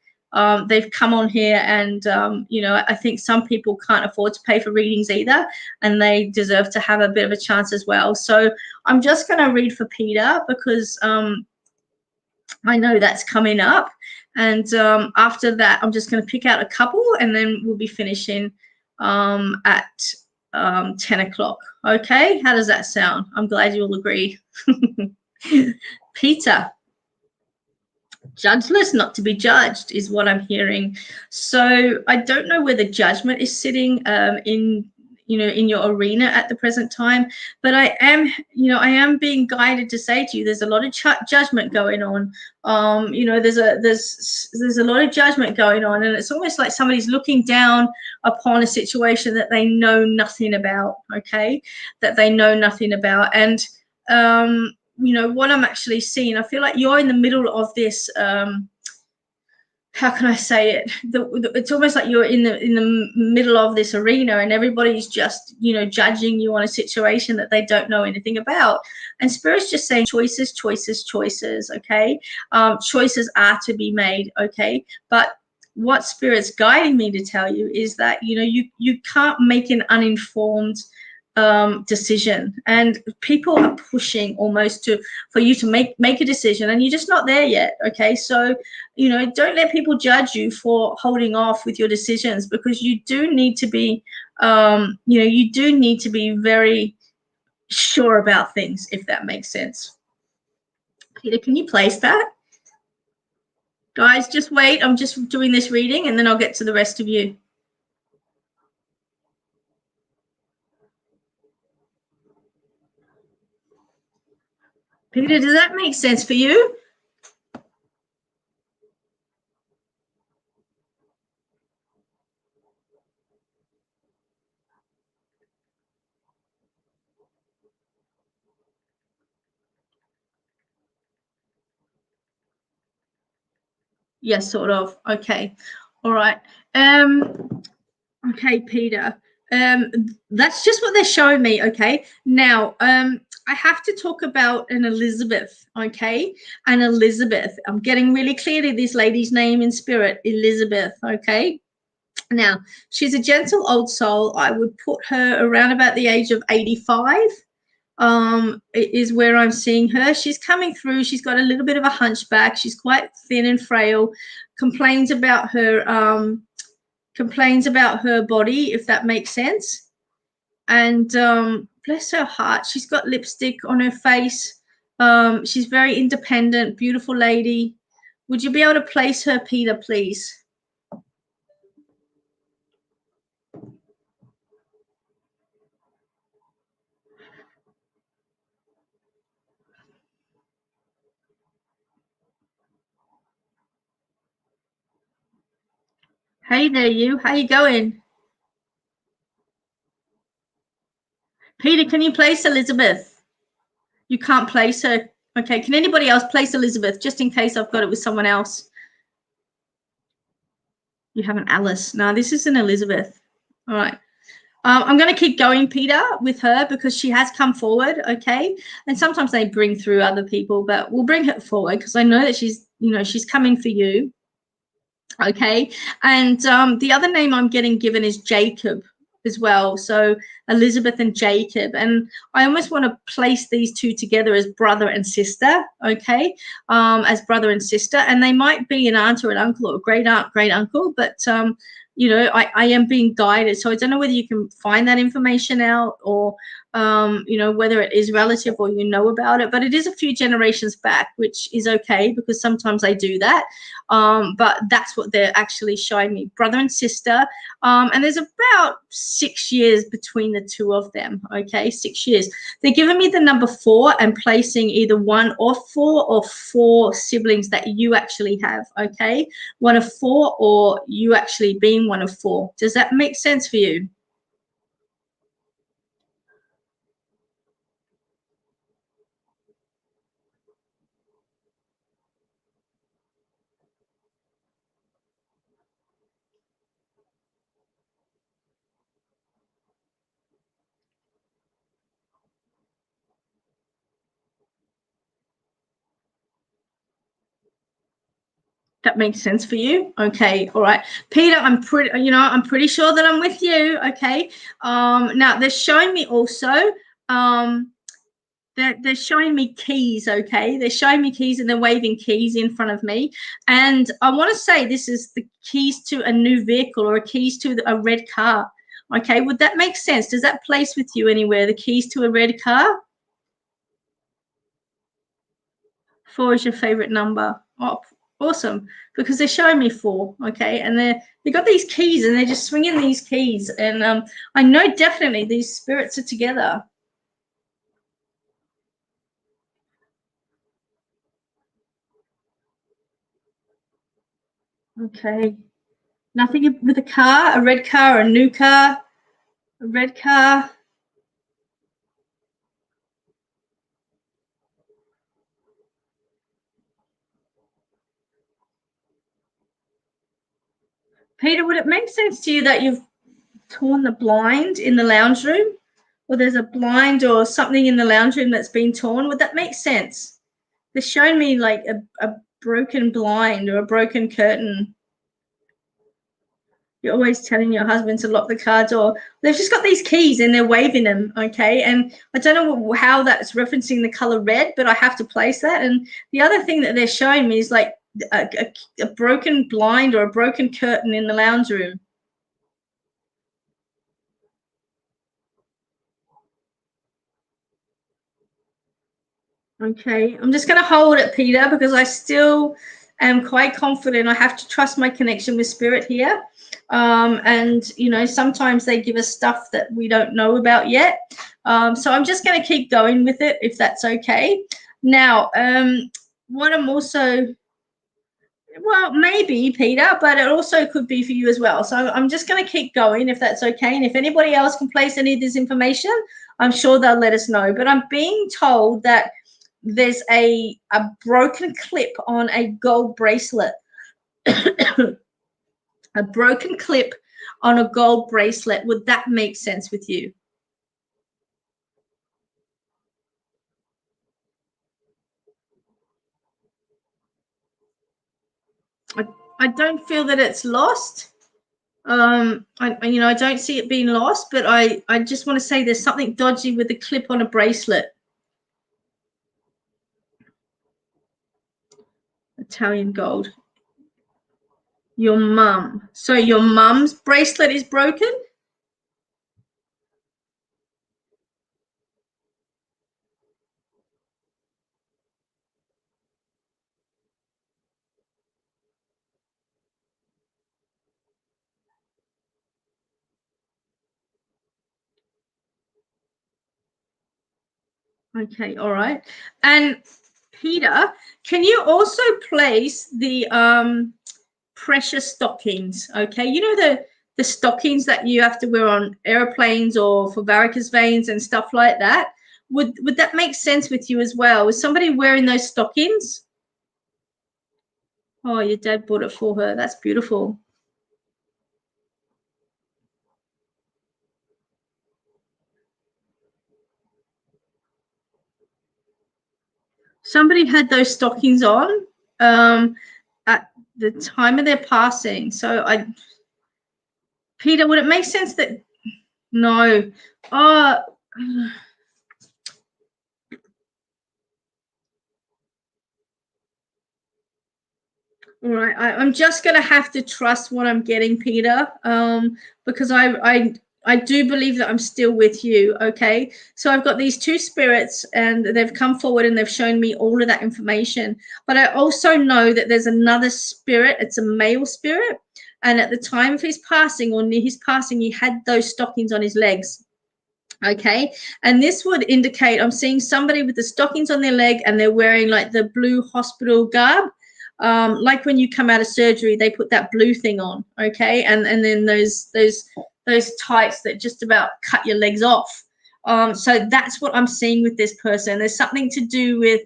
come on here, and you know, I think some people can't afford to pay for readings either, and they deserve to have a bit of a chance as well. So I'm just going to read for Peter because I know that's coming up. And after that, I'm just going to pick out a couple, and then we'll be finishing at 10 o'clock. Okay, how does that sound? I'm glad you all agree. Peter, judgeless, not to be judged is what I'm hearing. So I don't know where the judgment is sitting in your arena at the present time, but I am being guided to say to you, there's a lot of judgment going on. You know, there's a lot of judgment going on, and it's almost like somebody's looking down upon a situation that they know nothing about. Okay, that they know nothing about. And you know what I'm actually seeing, I feel like you're in the middle of this how can I say it? It's almost like you're in the middle of this arena, and everybody's just, you know, judging you on a situation that they don't know anything about. And Spirit's just saying choices, choices, choices. Okay, choices are to be made. Okay, but what Spirit's guiding me to tell you is that, you know, you can't make an uninformed decision, and people are pushing almost for you to make a decision, and you're just not there yet. Okay, so, you know, don't let people judge you for holding off with your decisions, because you do need to be you do need to be very sure about things, if that makes sense. Peter, can you place that? Guys, just wait, I'm just doing this reading and then I'll get to the rest of you. Peter, does that make sense for you? Yes, sort of. Okay. All right. Okay, Peter. That's just what they're showing me. Okay. Now, I have to talk about an Elizabeth. Okay. And Elizabeth. I'm getting really clear to this lady's name in spirit, Elizabeth. Okay. Now, she's a gentle old soul. I would put her around about the age of 85. Is where I'm seeing her. She's coming through. She's got a little bit of a hunchback. She's quite thin and frail. Complains about her body, if that makes sense. And bless her heart, she's got lipstick on her face. She's very independent, beautiful lady. Would you be able to place her, Peter, please? Hey there, you. How you going? Peter, can you place Elizabeth? You can't place her. Okay, can anybody else place Elizabeth, just in case I've got it with someone else? You have an Alice. No, this is an Elizabeth. All right. I'm going to keep going, Peter, with her because she has come forward, okay? And sometimes they bring through other people, but we'll bring her forward because I know that she's, you know, she's coming for you, okay? And the other name I'm getting given is Jacob as well. So Elizabeth and Jacob. And I almost want to place these two together as brother and sister, okay? As brother and sister. And they might be an aunt or an uncle or great aunt, great uncle, but you know, I am being guided. So I don't know whether you can find that information out, or you know, whether it is relative or you know about it, but it is a few generations back, which is okay because sometimes I do that. But that's what they're actually showing me, brother and sister. And there's about 6 years between the two of them. Okay, 6 years. They're giving me the number 4 and placing either 1 or 4 or 4 siblings that you actually have. Okay, 1 of 4, or you actually being 1 of 4. Does that make sense for you? That makes sense for you. Okay, all right, Peter, I'm pretty sure that I'm with you. Okay, now they're showing me also, they're showing me keys. Okay, they're showing me keys and they're waving keys in front of me, and I want to say this is the keys to a new vehicle or a keys to a red car. Okay, would that make sense? Does that place with you anywhere, the keys to a red car? 4 is your favorite number. Oh, awesome, because they're showing me 4. Okay, and they got these keys and they're just swinging these keys, and I know definitely these spirits are together. Okay, nothing with a car, a red car, a new car, a red car. Peter, would it make sense to you that you've torn the blind in the lounge room, or there's a blind or something in the lounge room that's been torn? Would that make sense? They're showing me like a broken blind or a broken curtain. You're always telling your husband to lock the car door. They've just got these keys and they're waving them, okay? And I don't know how that's referencing the color red, but I have to place that. And the other thing that they're showing me is like a broken blind or a broken curtain in the lounge room. Okay, I'm just going to hold it, Peter, because I still am quite confident. I have to trust my connection with spirit here. And, you know, sometimes they give us stuff that we don't know about yet. So I'm just going to keep going with it, if that's okay. Now, what I'm also, well, maybe, Peter, but it also could be for you as well. So I'm just going to keep going, if that's okay. And if anybody else can place any of this information, I'm sure they'll let us know. But I'm being told that there's a broken clip on a gold bracelet. A broken clip on a gold bracelet. Would that make sense with you? I don't feel that it's lost. I don't see it being lost, but I just want to say there's something dodgy with the clip on a bracelet. Italian gold. Your mum. So your mum's bracelet is broken? Okay, all right. And Peter, can you also place the pressure stockings? Okay, you know the stockings that you have to wear on airplanes or for varicose veins and stuff like that. Would that make sense with you as well? Was somebody wearing those stockings? Oh, your dad bought it for her. That's beautiful. Somebody had those stockings on at the time of their passing. So Peter, would it make sense that, no, oh, All right, I'm just going to have to trust what I'm getting, Peter, because I do believe that I'm still with you, okay? So I've got these two spirits, and they've come forward and they've shown me all of that information. But I also know that there's another spirit. It's a male spirit, and at the time of his passing, or near his passing, he had those stockings on his legs. Okay, and this would indicate I'm seeing somebody with the stockings on their leg, and they're wearing like the blue hospital garb. Like when you come out of surgery, they put that blue thing on, okay, and then those tights that just about cut your legs off. So that's what I'm seeing with this person. There's something to do with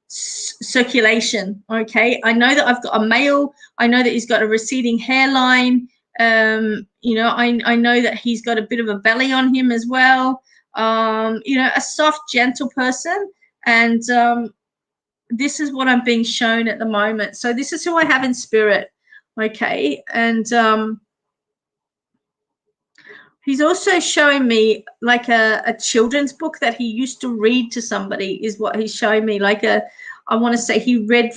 circulation, okay. I know that I've got a male. I know that he's got a receding hairline. You know, I know that he's got a bit of a belly on him as well. You know, a soft, gentle person, and this is what I'm being shown at the moment. So this is who I have in spirit, okay. And he's also showing me like a children's book that he used to read to somebody, is what he's showing me. Like I want to say he read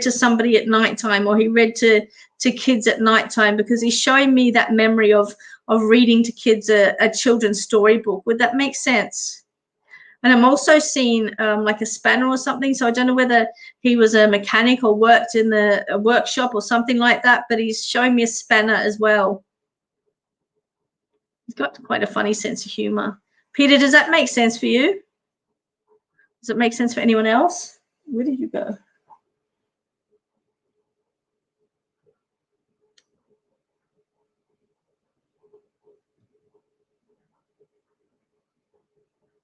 to somebody at nighttime, or he read to kids at nighttime, because he's showing me that memory of reading to kids a children's storybook. Would that make sense? And I'm also seeing like a spanner or something. So I don't know whether he was a mechanic or worked in a workshop or something like that, but he's showing me a spanner as well. He's got quite a funny sense of humor. Peter, does that make sense for you? Does it make sense for anyone else? Where did you go?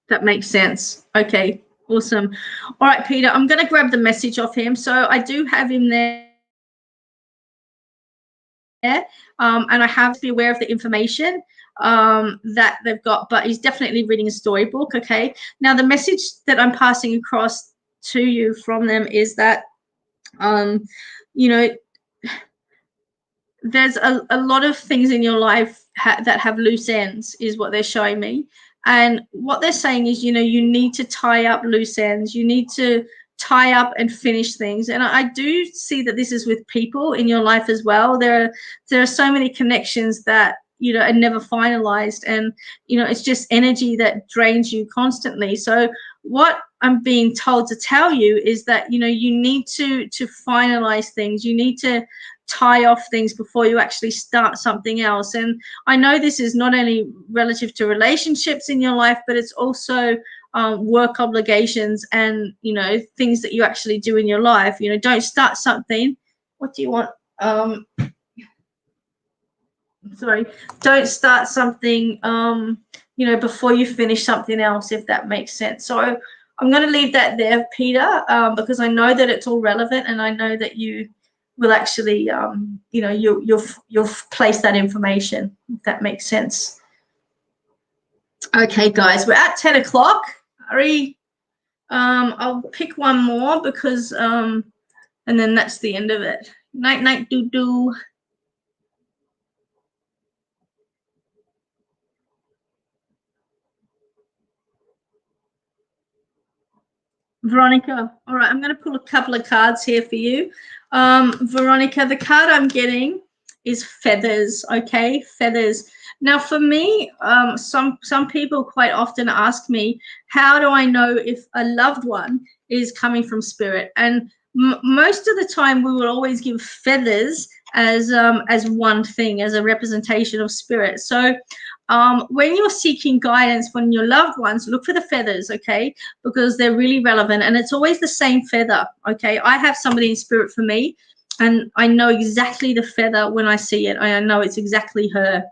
That makes sense. Okay, awesome. All right, Peter, I'm going to grab the message off him. So I do have him there. And I have to be aware of the information that they've got, but he's definitely reading a storybook, okay? Now, the message that I'm passing across to you from them is that, you know, there's a lot of things in your life that have loose ends, is what they're showing me. And what they're saying is, you know, you need to tie up loose ends. You need to tie up and finish things. And I do see that this is with people in your life as well. There are so many connections that, you know, are never finalized. And, you know, it's just energy that drains you constantly. So what I'm being told to tell you is that, you know, you need to finalize things. You need to tie off things before you actually start something else. And I know this is not only relative to relationships in your life, but it's also work obligations and, you know, things that you actually do in your life. You know, don't start something. What do you want? Sorry, don't start something, you know, before you finish something else, if that makes sense. So I'm going to leave that there, Peter, because I know that it's all relevant, and I know that you will actually, you know, you'll place that information, if that makes sense. Okay, guys, we're at 10 o'clock. Hurry. I'll pick one more because, and then that's the end of it. Night, night, doo-doo. Veronica, all right, I'm going to pull a couple of cards here for you. Veronica, the card I'm getting is feathers, okay? Feathers. Now, for me, some people quite often ask me, how do I know if a loved one is coming from spirit? And most of the time, we will always give feathers as one thing, as a representation of spirit. So when you're seeking guidance from your loved ones, look for the feathers, okay? Because they're really relevant, and it's always the same feather, okay? I have somebody in spirit for me, and I know exactly the feather when I see it. I know it's exactly her.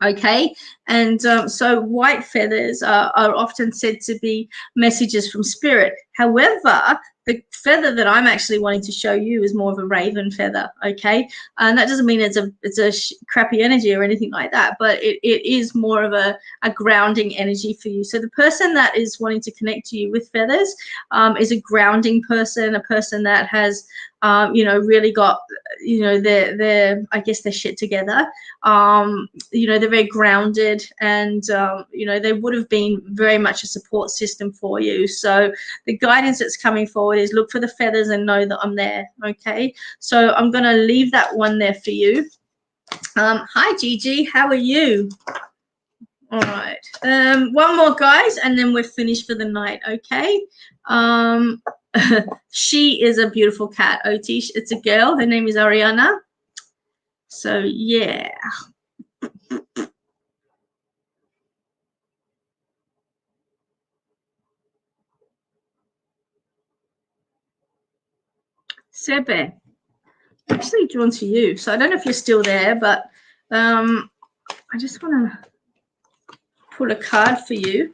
Okay, and so white feathers are often said to be messages from spirit. However, the feather that I'm actually wanting to show you is more of a raven feather. Okay, and that doesn't mean it's a crappy energy or anything like that, but it is more of a grounding energy for you. So the person that is wanting to connect to you with feathers is a grounding person, a person that has you know, really got, you know, their I guess their shit together. You know, they're very grounded, and you know, they would have been very much a support system for you. So the guidance that's coming forward is look for the feathers and know that I'm there. Okay, so I'm going to leave that one there for you. Hi Gigi, how are you? All right, one more, guys, and then we're finished for the night. Okay. She is a beautiful cat, Otish. It's a girl. Her name is Ariana. So yeah. Sebe, actually drawn to you. So I don't know if you're still there, but I just want to pull a card for you.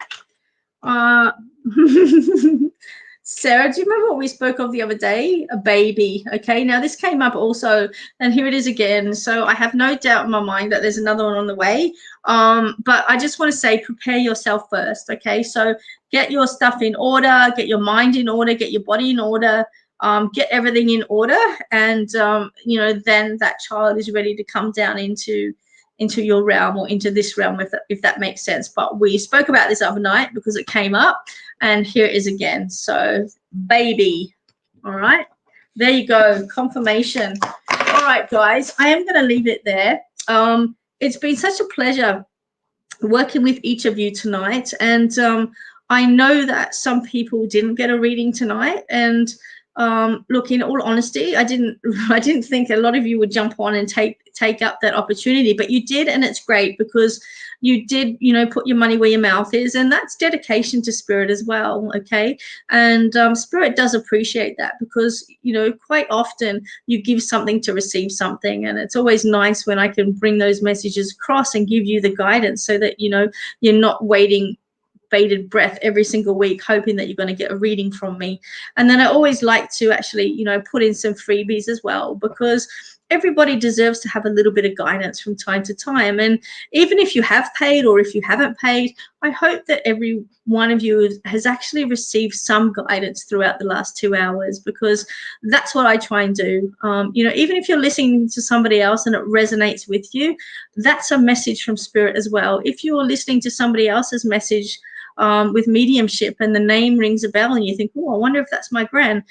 Sarah, do you remember what we spoke of the other day? A baby. Okay, now this came up also, and here it is again. So I have no doubt in my mind that there's another one on the way. But I just want to say, prepare yourself first. Okay, so get your stuff in order, get your mind in order, get your body in order, get everything in order, and you know, then that child is ready to come down into your realm, or into this realm, if that makes sense. But we spoke about this other night because it came up, and here it is again. So baby. All right, there you go, confirmation. All right, guys, I am going to leave it there. It's been such a pleasure working with each of you tonight, and I know that some people didn't get a reading tonight, and look, in all honesty, I didn't think a lot of you would jump on and take up that opportunity, but you did, and it's great because you did, you know, put your money where your mouth is, and that's dedication to spirit as well. Okay, and spirit does appreciate that, because, you know, quite often you give something to receive something, and it's always nice when I can bring those messages across and give you the guidance, so that, you know, you're not waiting bated breath every single week hoping that you're going to get a reading from me. And then I always like to actually, you know, put in some freebies as well, because everybody deserves to have a little bit of guidance from time to time. And even if you have paid or if you haven't paid, I hope that every one of you has actually received some guidance throughout the last 2 hours, because that's what I try and do. You know, even if you're listening to somebody else and it resonates with you, that's a message from spirit as well. If you're listening to somebody else's message with mediumship and the name rings a bell and you think, oh, I wonder if that's my gran,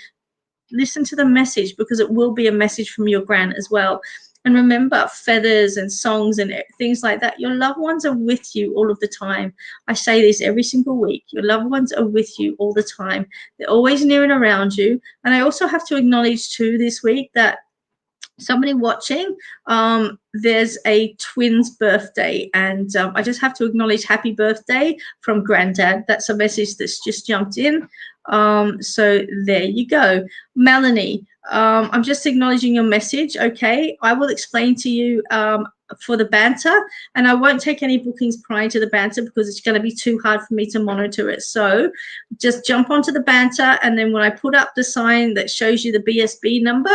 listen to the message, because it will be a message from your gran as well. And remember, feathers and songs and things like that, your loved ones are with you all of the time. I say this every single week. Your loved ones are with you all the time. They're always near and around you. And I also have to acknowledge too this week that somebody watching, there's a twin's birthday, and I just have to acknowledge happy birthday from Granddad. That's a message that's just jumped in. So there you go. Melanie, I'm just acknowledging your message. Okay, I will explain to you for the banter, and I won't take any bookings prior to the banter because it's going to be too hard for me to monitor it. So just jump onto the banter, and then when I put up the sign that shows you the BSB number,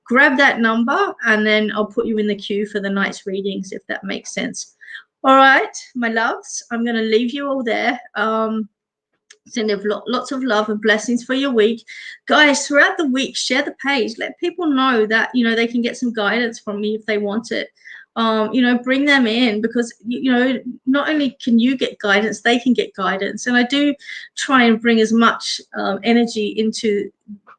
grab that number, and then I'll put you in the queue for the night's readings, if that makes sense. All right, my loves, I'm going to leave you all there. Send lots of love and blessings for your week. Guys, throughout the week, share the page. Let people know that, you know, they can get some guidance from me if they want it. You know, bring them in, because, you know, not only can you get guidance, they can get guidance. And I do try and bring as much energy into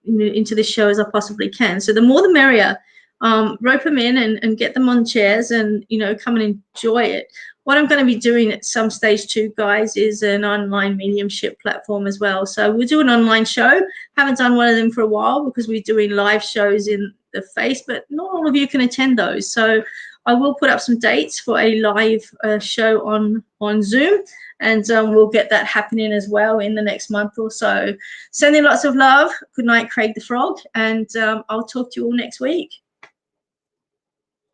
the show as I possibly can. So the more the merrier. Rope them in and get them on chairs, and, you know, come and enjoy it. What I'm going to be doing at some stage too, guys, is an online mediumship platform as well. So we'll do an online show. Haven't done one of them for a while because we're doing live shows in the face, but not all of you can attend those. So I will put up some dates for a live show on Zoom, and we'll get that happening as well in the next month or so. Sending lots of love. Good night, Craig the Frog, and I'll talk to you all next week.